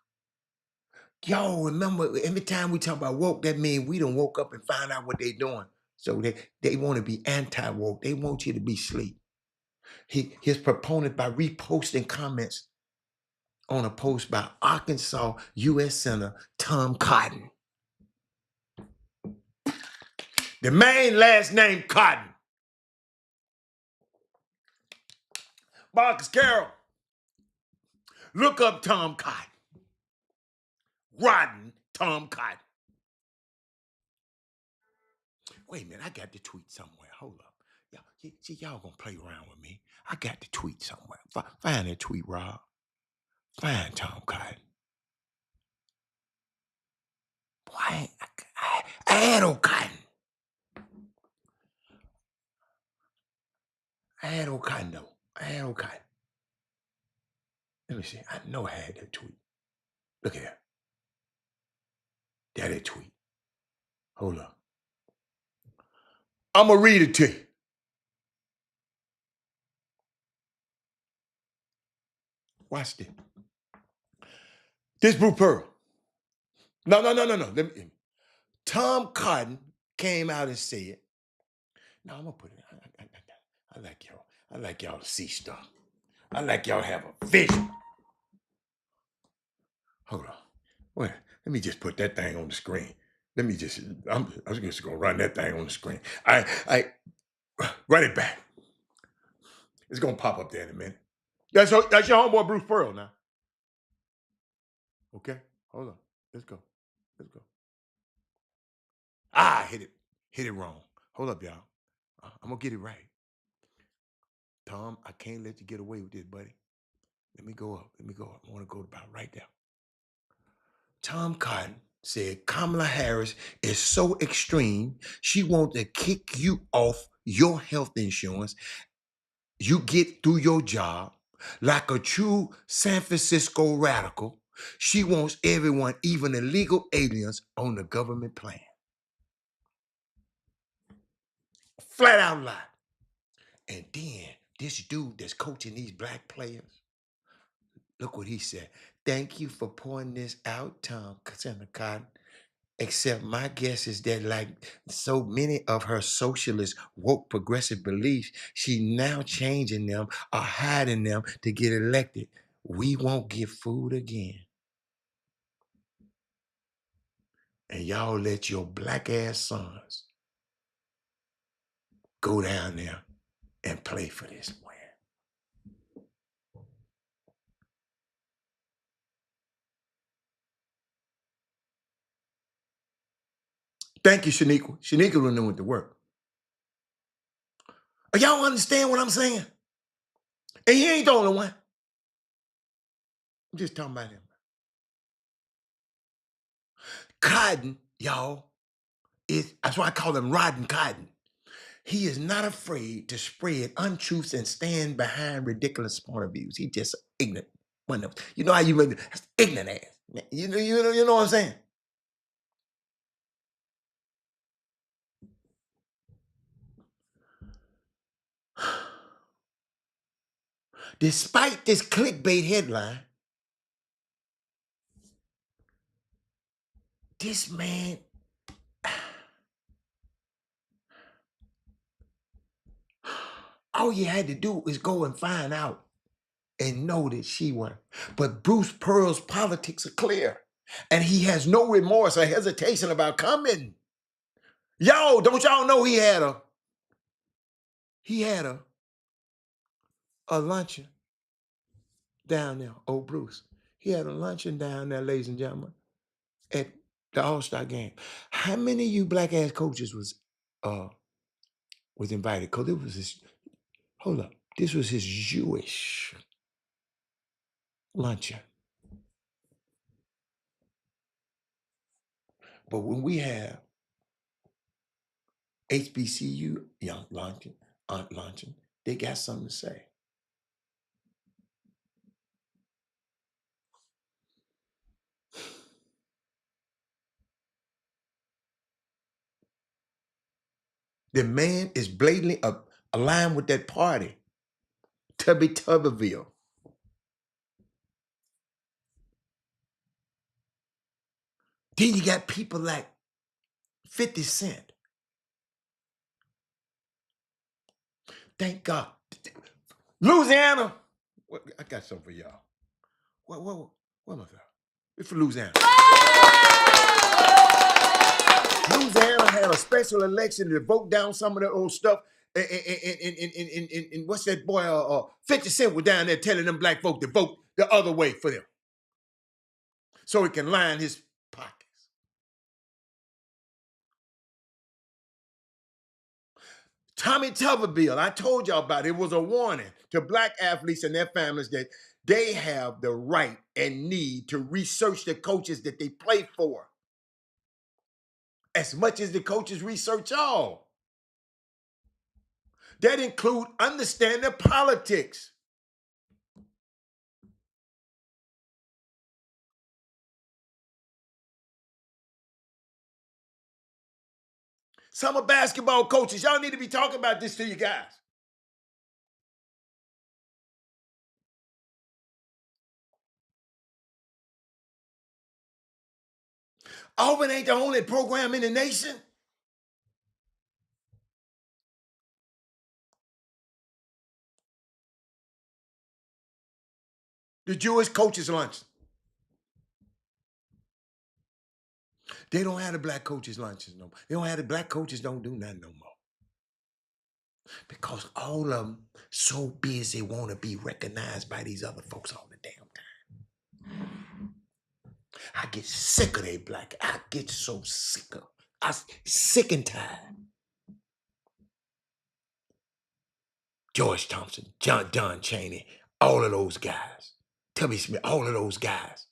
Y'all remember, every time we talk about woke, that means we done woke up and found out what they're doing. So they want to be anti-woke. They want you to be asleep. His proponent by reposting comments on a post by Arkansas U.S. Senator Tom Cotton. The main last name Cotton. Marcus Carroll, look up Tom Cotton. Rotten Tom Cotton. Wait a minute, I got the tweet somewhere. Hold up. See, y'all gonna play around with me. I got the tweet somewhere. Find that tweet, Rob. Find Tom Cotton. Boy, I had old Cotton. I had old Cotton, though. I had old Cotton. Let me see. I know I had that tweet. Look at that. That tweet. Hold up. I'm going to read it to you. Watch this. This Bruce Pearl. No. Let me. Tom Cotton came out and said, no, I'm going to put it. I like y'all. I like y'all to see stuff. I like y'all to have a vision. Hold on. Wait, let me just put that thing on the screen. I'm just going to run that thing on the screen. I run it back. It's going to pop up there in a minute. That's your homeboy Bruce Pearl now. Okay, hold on. Let's go. I hit it wrong. Hold up, y'all. I'm going to get it right. Tom, I can't let you get away with this, buddy. Let me go up. I want to go about right there. Tom Cotton said Kamala Harris is so extreme, she wants to kick you off your health insurance you get through your job. Like a true San Francisco radical, she wants everyone, even illegal aliens, on the government plan. Flat out lie. And then this dude that's coaching these black players, look what he said. Thank you for pointing this out, Tom Senator Cotton. Except my guess is that, like so many of her socialist, woke, progressive beliefs, she now changing them or hiding them to get elected. We won't get food again. And y'all let your black ass sons go down there and play for this win. Thank you, Shaniqua. Shaniqua went went to work. Y'all understand what I'm saying? And he ain't the only one. I'm just talking about him. Cotton, y'all, that's why I call him Rotten Cotton. He is not afraid to spread untruths and stand behind ridiculous point of views. He just ignorant. You know how you make that's ignorant ass. You know what I'm saying? Despite this clickbait headline, this man, all you had to do is go and find out and know that she won. But Bruce Pearl's politics are clear, and he has no remorse or hesitation about coming. Yo, don't y'all know he had a luncheon down there, old Bruce. He had a luncheon down there, ladies and gentlemen, at the All-Star game. How many of you black ass coaches was invited? Because it was his, hold up, this was his Jewish luncheon. But when we have HBCU young luncheon, they got something to say. The man is blatantly aligned with that party, Tubbyville. Then you got people like 50 Cent. Thank God. Louisiana. I got something for y'all. What am I for? It's for Louisiana. Louisiana had a special election to vote down some of that old stuff. and what's that boy? 50 Cent was down there telling them black folk to vote the other way for them, so he can line his pockets. Tommy Tuberville, I told y'all about it. It was a warning to black athletes and their families that they have the right and need to research the coaches that they play for, as much as the coaches research y'all. That include understanding politics. Some of basketball coaches, y'all need to be talking about this to you guys. Auburn ain't the only program in the nation. The Jewish coaches' lunch. They don't have the black coaches' lunches no more. They don't have the black coaches don't do nothing no more. Because all of them so busy want to be recognized by these other folks all the damn time. I get sick of they black. I get so sick of. I'm sick and tired. George Thompson, John Chaney, all of those guys. Tubby Smith, all of those guys.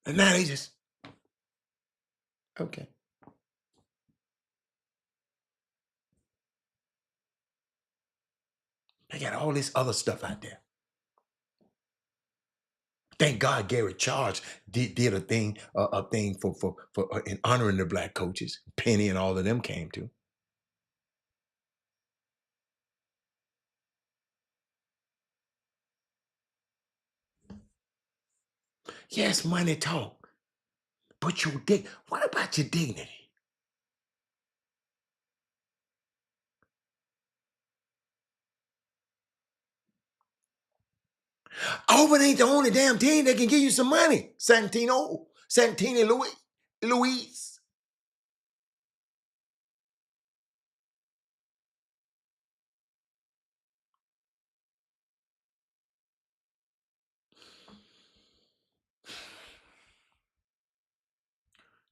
And now they just, okay. They got all this other stuff out there. Thank God Gary Charles did a thing for in honoring the black coaches. Penny and all of them came to. Yes, money talk, but what about your dignity? Auburn ain't the only damn team that can give you some money. Santino Louise.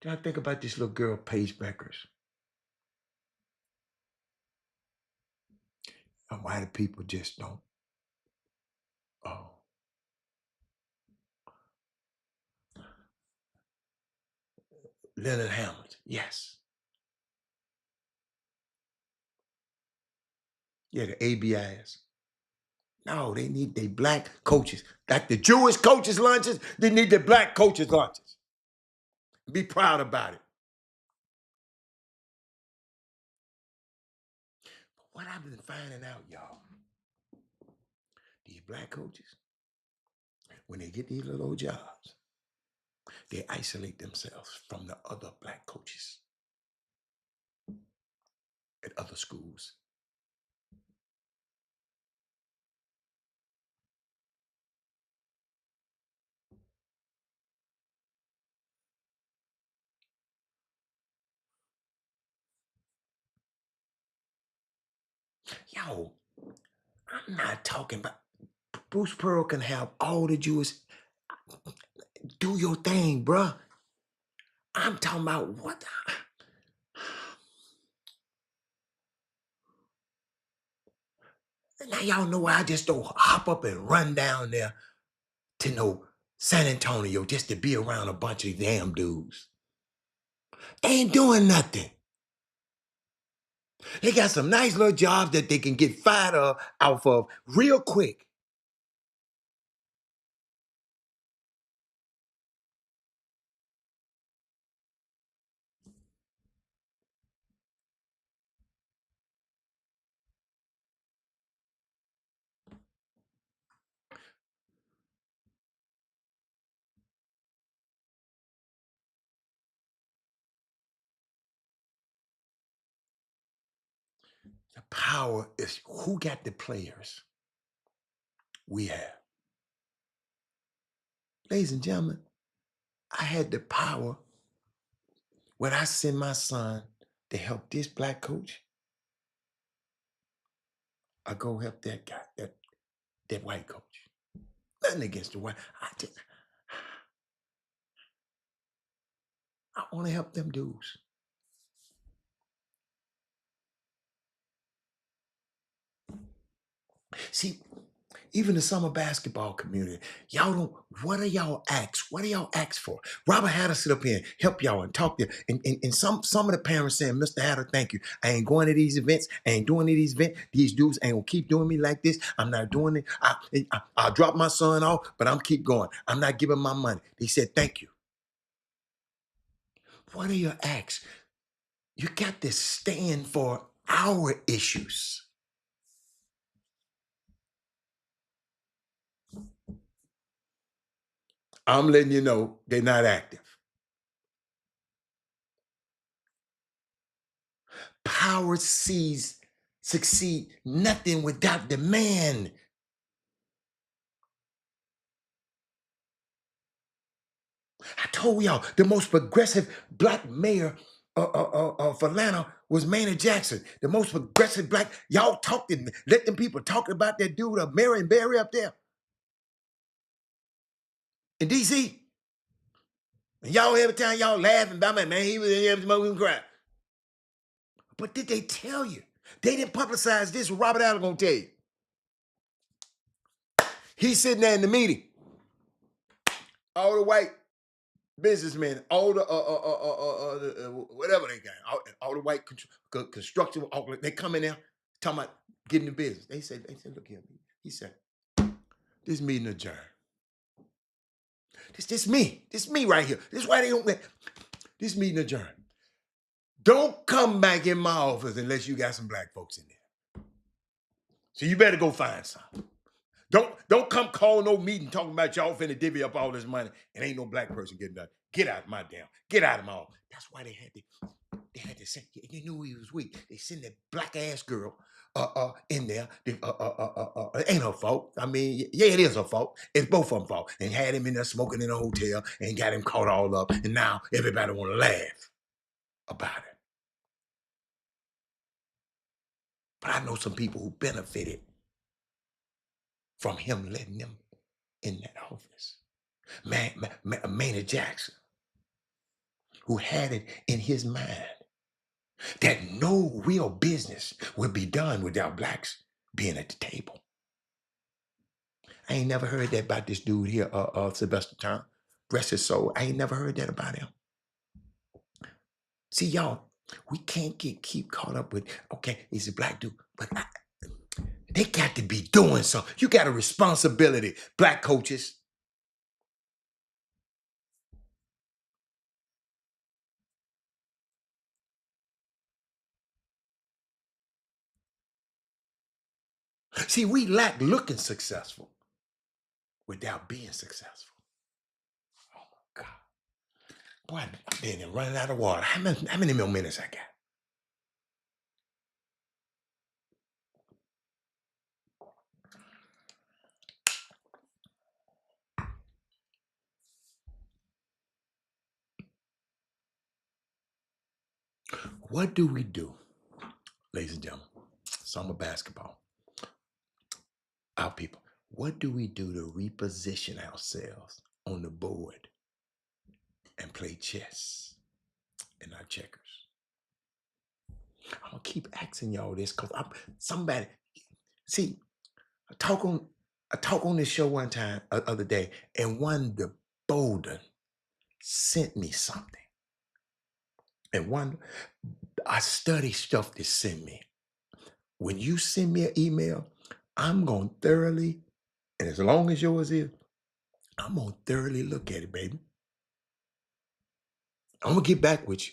Then I think about this little girl, Paige Beckers. And why do people just don't? Oh. Leonard Hamilton, yes. Yeah, the ABIs. No, they need their black coaches. Like the Jewish coaches' lunches, they need the black coaches' lunches. Be proud about it. But what I've been finding out, y'all, these black coaches, when they get these little old jobs, they isolate themselves from the other black coaches at other schools. Yo, I'm not talking about Bruce Pearl can have all the Jewish. Do your thing, bruh. I'm talking about what? Now y'all know I just don't hop up and run down there to no San Antonio just to be around a bunch of damn dudes. They ain't doing nothing. They got some nice little jobs that they can get fired out of real quick. The power is who got the players? We have. Ladies and gentlemen, I had the power when I send my son to help this black coach, I go help that guy, that white coach. Nothing against the white. I want to help them dudes. See, even the summer basketball community, y'all don't, what are y'all acts? What are y'all acts for? Robert Hatter sit up here and help y'all and talk to you. And some of the parents saying, Mr. Hatter, thank you. I ain't going to these events. I ain't doing these events. These dudes ain't gonna keep doing me like this. I'm not doing it. I'll drop my son off, but I'm keep going. I'm not giving my money. They said, thank you. What are your acts? You got to stand for our issues. I'm letting you know they're not active. Power succeed nothing without demand. I told y'all the most progressive black mayor of Atlanta was Maynard Jackson. The most progressive black, y'all talking, let them people talk about that dude of Marion Barry up there in DC. And y'all every time y'all laughing about me, man, he was in there smoking crack. But did they tell you? They didn't publicize this. What Robert Allen gonna tell you? He's sitting there in the meeting. All the white businessmen, all the whatever they got, all the white construction, they come in there talking about getting the business. They said, look here. He said, this meeting adjourned. This me right here. This is why they don't let this meeting adjourned. Don't come back in my office unless you got some black folks in there. So you better go find some. Don't come call no meeting talking about y'all finna divvy up all this money and ain't no black person getting done. Get out of my office. That's why they had to send, you knew he was weak. They send that black ass girl in there. It ain't her fault. I mean, yeah, it is her fault. It's both of them fault. And had him in there smoking in a hotel and got him caught all up. And now everybody want to laugh about it. But I know some people who benefited from him letting them in that office. Maynard Jackson, who had it in his mind that no real business would be done without blacks being at the table. I ain't never heard that about this dude here, Sylvester Tom. Rest his soul. I ain't never heard that about him. See, y'all, we can't keep caught up with, okay, he's a black dude, but they got to be doing something. You got a responsibility, black coaches. See, we lack looking successful without being successful. Oh my God. Boy, I'm being running out of water. How many more minutes I got? What do we do, ladies and gentlemen? Summer basketball. Our people. What do we do to reposition ourselves on the board and play chess in our checkers? I'm gonna keep asking y'all this because somebody. See, I talk on this show one time other day, and Wanda Bolden sent me something. And I study stuff they send me. When you send me an email, I'm going to thoroughly, and as long as yours is, I'm going to thoroughly look at it, baby. I'm going to get back with you,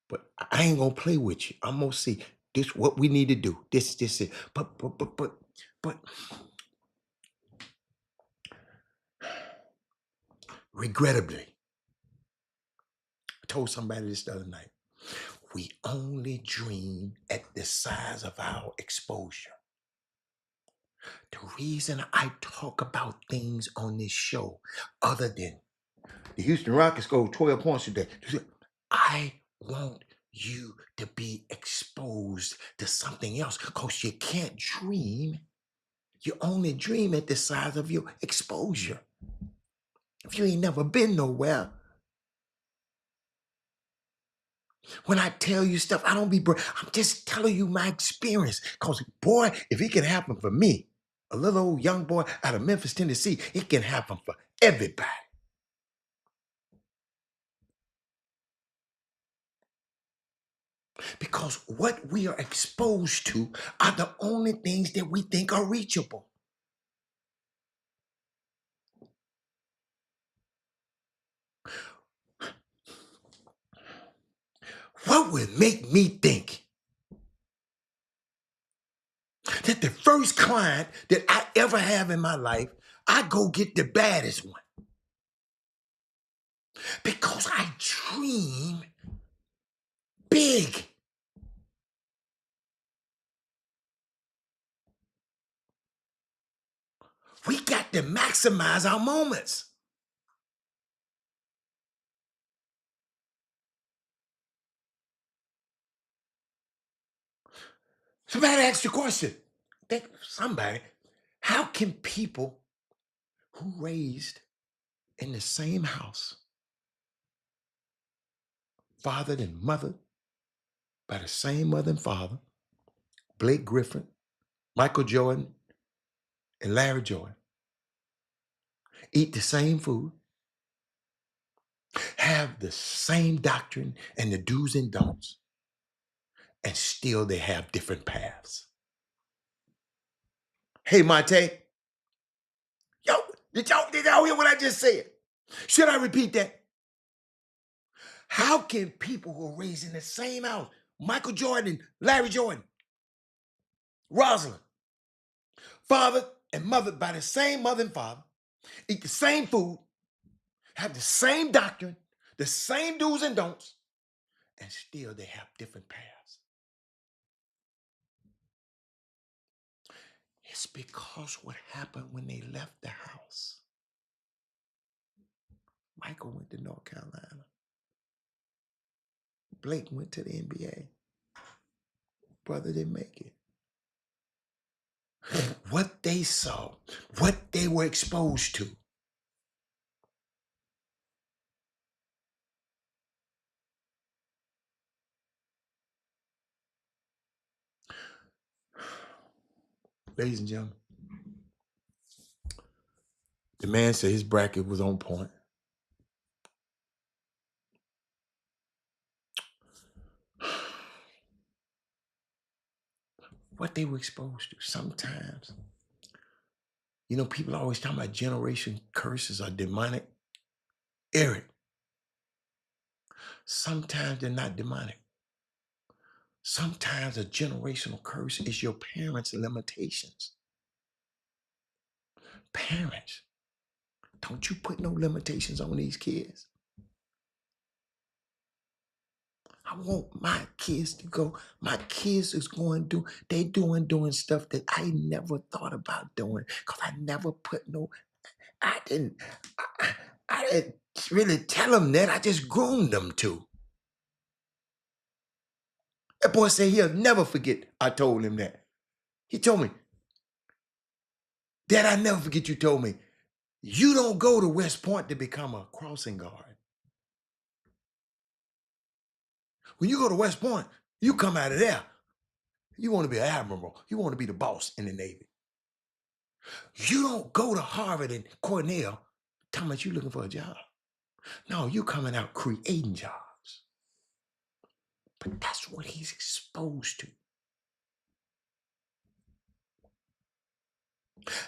but I ain't going to play with you. I'm going to see this, what we need to do. This, it. But, regrettably, I told somebody this the other night, we only dream at the size of our exposure. The reason I talk about things on this show, other than the Houston Rockets scored 12 points today, I want you to be exposed to something else because you can't dream. You only dream at the size of your exposure. If you ain't never been nowhere, when I tell you stuff, I don't be, I'm just telling you my experience. Because, boy, if it can happen for me, a little old young boy out of Memphis, Tennessee, it can happen for everybody. Because what we are exposed to are the only things that we think are reachable. What would make me think that the first client that I ever have in my life, I go get the baddest one? Because I dream big. We got to maximize our moments. Somebody asked the question. Think somebody, how can people who raised in the same house, fathered and mothered by the same mother and father, Blake Griffin, Michael Jordan, and Larry Jordan, eat the same food, have the same doctrine and the do's and don'ts, and still they have different paths? Hey, Monte, yo, did y'all hear what I just said? Should I repeat that? How can people who are raised in the same house, Michael Jordan, Larry Jordan, Rosalind, fathered and mothered by the same mother and father, eat the same food, have the same doctrine, the same do's and don'ts, and still they have different paths? It's because what happened when they left the house. Michael went to North Carolina. Blake went to the NBA. Brother didn't make it. What they saw, what they were exposed to. Ladies and gentlemen, the man said his bracket was on point. What they were exposed to. Sometimes, you know, people are always talking about generation curses or demonic. Eric, sometimes they're not demonic. Sometimes a generational curse is your parents' limitations. Parents, don't you put no limitations on these kids. I want my kids to go. My kids is going to do, they doing stuff that I never thought about doing because I never put no, I didn't really tell them that. I just groomed them to. That boy said he'll never forget I told him that. He told me, Dad, I never forget you told me, you don't go to West Point to become a crossing guard. When you go to West Point, you come out of there. You want to be an admiral. You want to be the boss in the Navy. You don't go to Harvard and Cornell talking about you looking for a job. No, you coming out creating jobs. But that's what he's exposed to.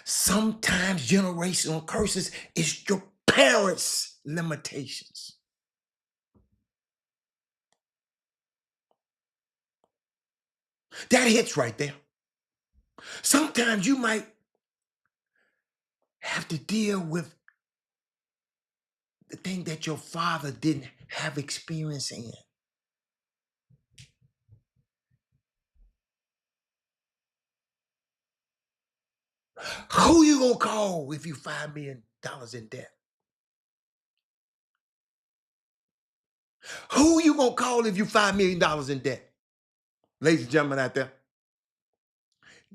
Sometimes generational curses is your parents' limitations. That hits right there. Sometimes you might have to deal with the thing that your father didn't have experience in. Who you gonna call if you $5 million in debt? Who you gonna call if you $5 million in debt? Ladies and gentlemen out there,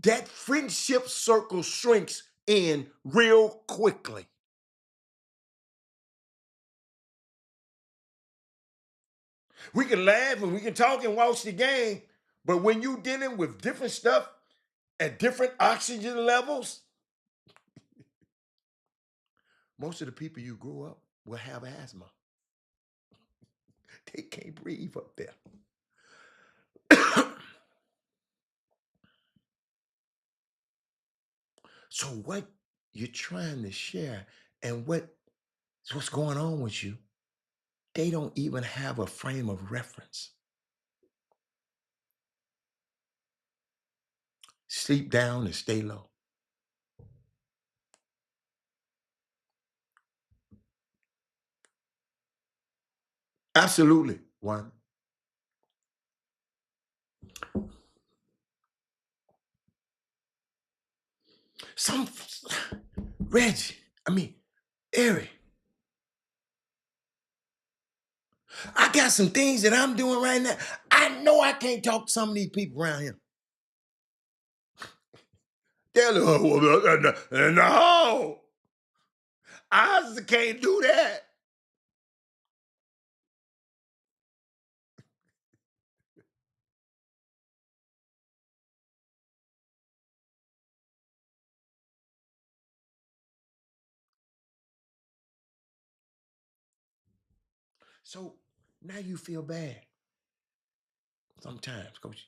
that friendship circle shrinks in real quickly. We can laugh and we can talk and watch the game, but when you dealing with different stuff at different oxygen levels, most of the people you grew up will have asthma. They can't breathe up there. So what you're trying to share and what's going on with you, they don't even have a frame of reference. Sleep down and stay low. Absolutely, one. Some Reggie, Eric, I got some things that I'm doing right now. I know I can't talk to some of these people around here. They're like, no, I can't do that. So now you feel bad sometimes, coach.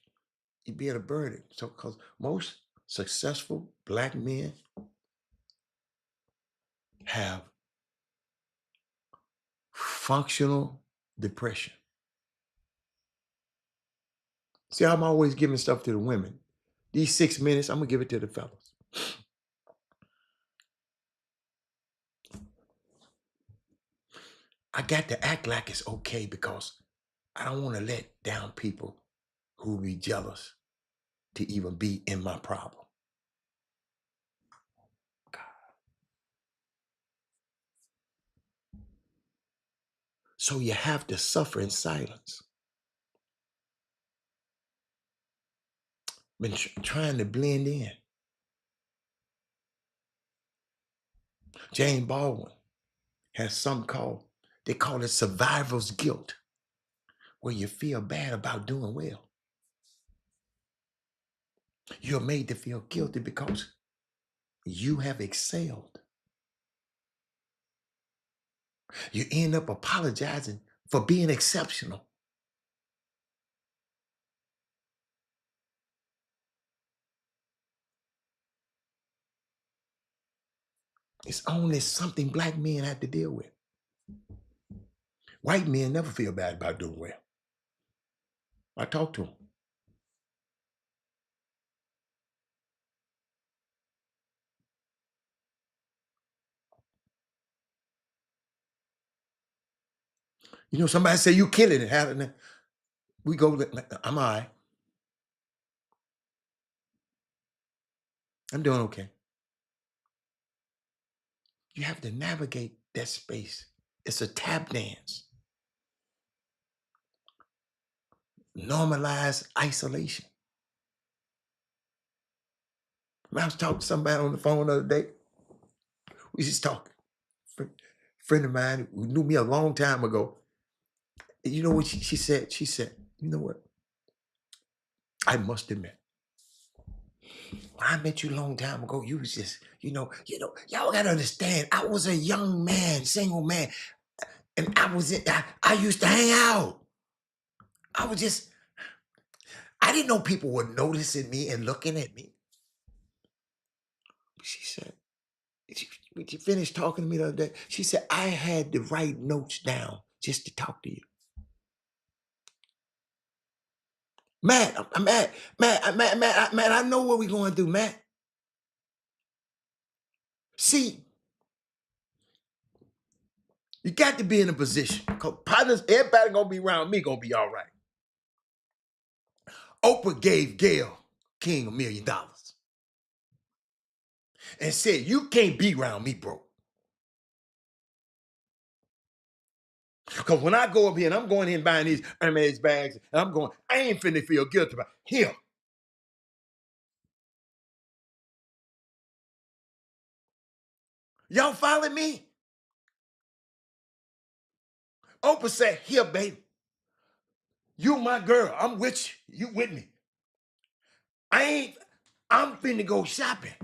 You being a burden. So, because most successful black men have functional depression. See, I'm always giving stuff to the women. These 6 minutes, I'm gonna give it to the fellas. I got to act like it's okay because I don't want to let down people who be jealous to even be in my problem. So you have to suffer in silence. Been trying to blend in. Jane Baldwin has something called, they call it survivor's guilt, where you feel bad about doing well. You're made to feel guilty because you have excelled. You end up apologizing for being exceptional. It's only something black men have to deal with. White men never feel bad about doing well. I talk to them. You know, somebody say you killing it. We go, I'm all right. I'm doing okay. You have to navigate that space. It's a tap dance. Normalize isolation. I was talking to somebody on the phone the other day. We just talking. Friend of mine who knew me a long time ago. You know what she said? She said, you know what? I must admit, when I met you a long time ago, you was just, y'all gotta understand, I was a young man, single man, and I used to hang out. I didn't know people were noticing me and looking at me. She said, when she finished talking to me the other day, she said, I had to write notes down just to talk to you. Matt, I know what we're going through, Matt. See, you got to be in a position. Because partners, everybody gonna be around me, gonna be all right. Oprah gave Gail King $1 million and said, you can't be around me, bro. Because when I go up here and I'm going in buying these Hermes bags, and I'm going, I ain't finna feel guilty about it. Here. Y'all follow me? Oprah said, here, baby. You my girl. I'm with you. You with me. I'm finna go shopping.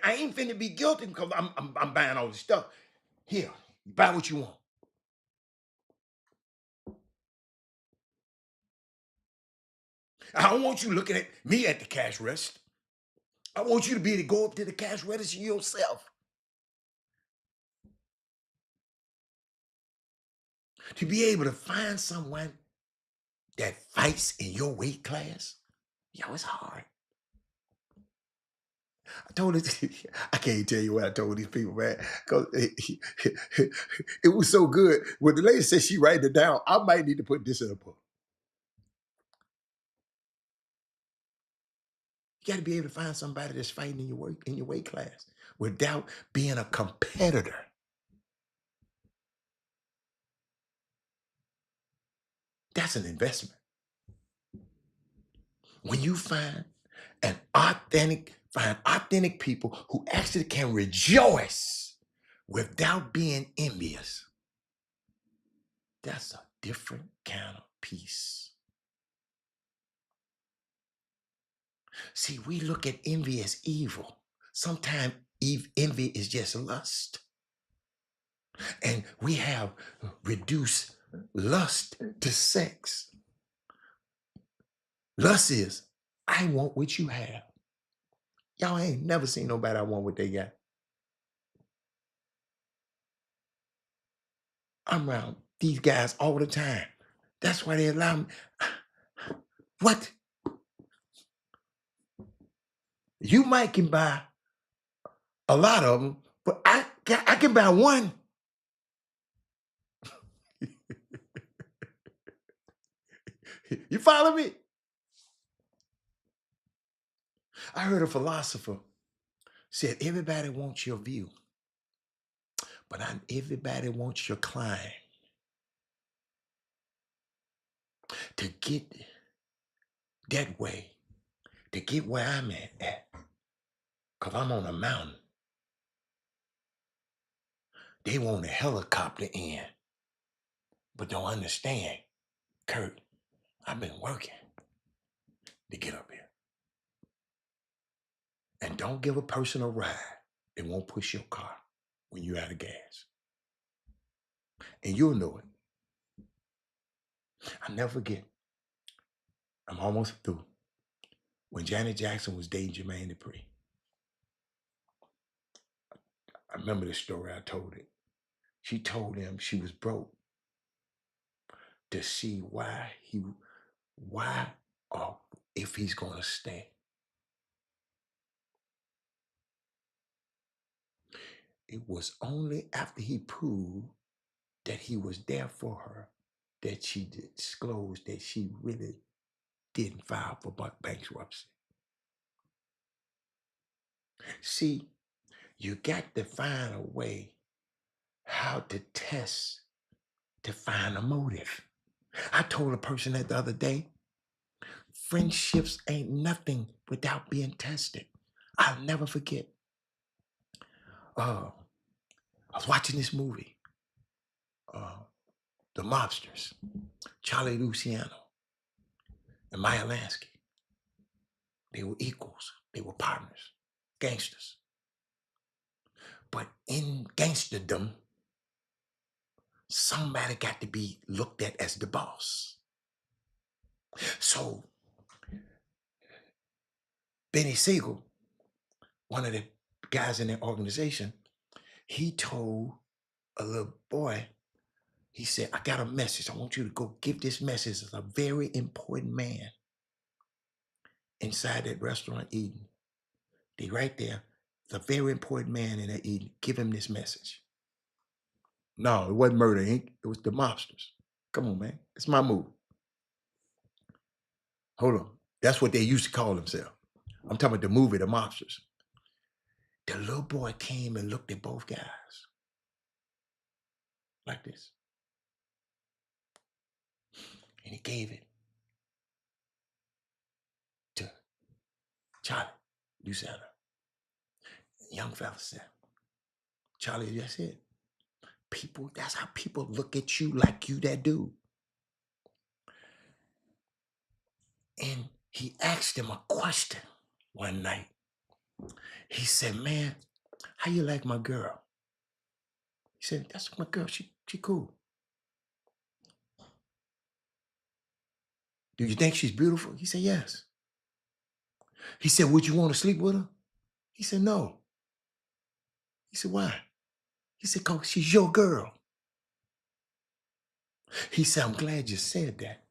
I ain't finna be guilty because I'm buying all this stuff. Here, buy what you want. I don't want you looking at me at the cash register. I want you to be able to go up to the cash register yourself. To be able to find someone that fights in your weight class, yo, it's hard. I told it, I can't tell you what I told these people, man, because it was so good. When the lady said she write it down, I might need to put this in a book. You got to be able to find somebody that's fighting in your weight class without being a competitor. That's an investment. When you find authentic people who actually can rejoice without being envious, that's a different kind of peace. See, we look at envy as evil. Sometimes envy is just lust. And we have reduced lust to sex. Lust is, I want what you have. Y'all ain't never seen nobody I want what they got. I'm around these guys all the time. That's why they allow me. What? You might can buy a lot of them, but I can buy one. You follow me? I heard a philosopher said, everybody wants your view, but everybody wants your climb. To get that way, to get where I'm at, because I'm on a mountain, they want a helicopter in, but don't understand, Kurt, I've been working to get up here. And don't give a person a ride. It won't push your car when you're out of gas. And you'll know it. I'll never forget. I'm almost through. When Janet Jackson was dating Jermaine Dupri. I remember the story, I told it. She told him she was broke to see why or if he's gonna stay. It was only after he proved that he was there for her that she disclosed that she really didn't file for bankruptcy. See, you got to find a way how to test to find a motive. I told a person that the other day, friendships ain't nothing without being tested. I'll never forget. I was watching this movie, The Mobsters, Charlie Luciano and Maya Lansky. They were equals. They were partners, gangsters. But in gangsterdom, somebody got to be looked at as the boss. So Benny Siegel, one of the guys in their organization, he told a little boy, he said, I got a message. I want you to go give this message to a very important man inside that restaurant eating. They right there, the very important man in there eating. Give him this message. No, it wasn't Murder, Inc. It was the Mobsters. Come on, man. It's my movie. Hold on. That's what they used to call themselves. I'm talking about the movie, The Mobsters. The little boy came and looked at both guys like this. gave it to Charlie Lucena. Young fella said, Charlie, that's it. People, that's how people look at you, like you that dude. And he asked him a question one night. He said, man, how you like my girl? He said, that's my girl, she cool. Do you think she's beautiful? He said, yes. He said, would you want to sleep with her? He said, no. He said, why? He said, cause she's your girl. He said, I'm glad you said that.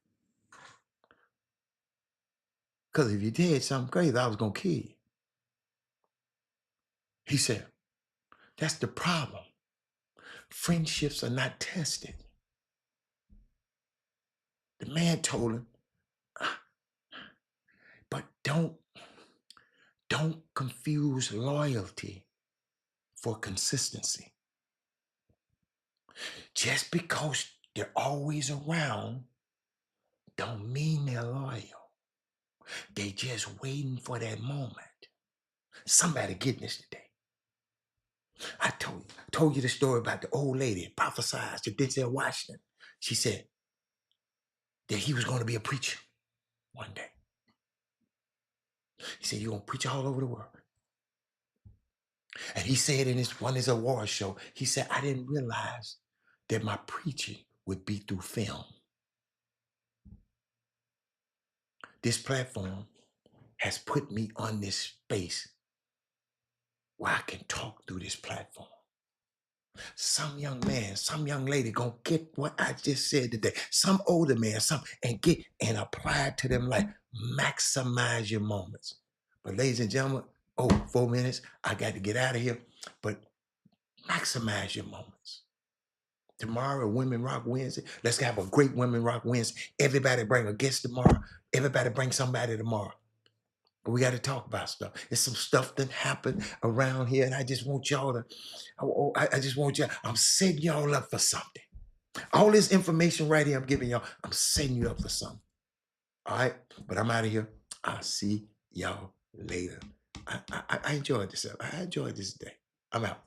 Because if you did something crazy, I was going to kill you. He said, that's the problem. Friendships are not tested. The man told him, but don't confuse loyalty for consistency. Just because they're always around don't mean they're loyal. They just waiting for that moment. Somebody getting this today. I told you the story about the old lady prophesied to Denzel Washington. She said that he was going to be a preacher one day. He said, you're going to preach all over the world. And he said in one of his award show, he said, I didn't realize that my preaching would be through film. This platform has put me on this space where I can talk through this platform. Some young man, some young lady gonna get what I just said today. Some older man, and get and apply it to them life. Maximize your moments. But ladies and gentlemen, 4 minutes, I got to get out of here. But maximize your moments. Tomorrow, Women Rock Wednesday. Let's have a great Women Rock Wednesday. Everybody bring a guest tomorrow. Everybody bring somebody tomorrow. But we got to talk about stuff. There's some stuff that happened around here, and I just want y'all to, I just want y'all, I'm setting y'all up for something. All this information right here I'm giving y'all, I'm setting you up for something. All right? But I'm out of here. I'll see y'all later. I enjoyed this. I enjoyed this day. I'm out.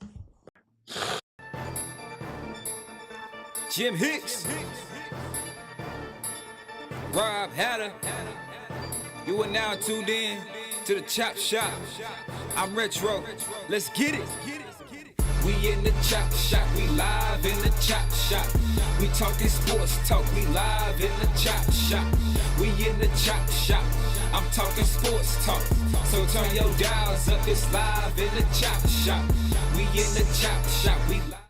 Jim Hicks, Rob Hatter, you are now tuned in to the Chop Shop. I'm Retro, let's get it. We in the Chop Shop, we live in the Chop Shop. We talking sports talk, we live in the Chop Shop. We in the Chop Shop, I'm talking sports talk. So turn your dials up, it's live in the Chop Shop. We in the Chop Shop, we live.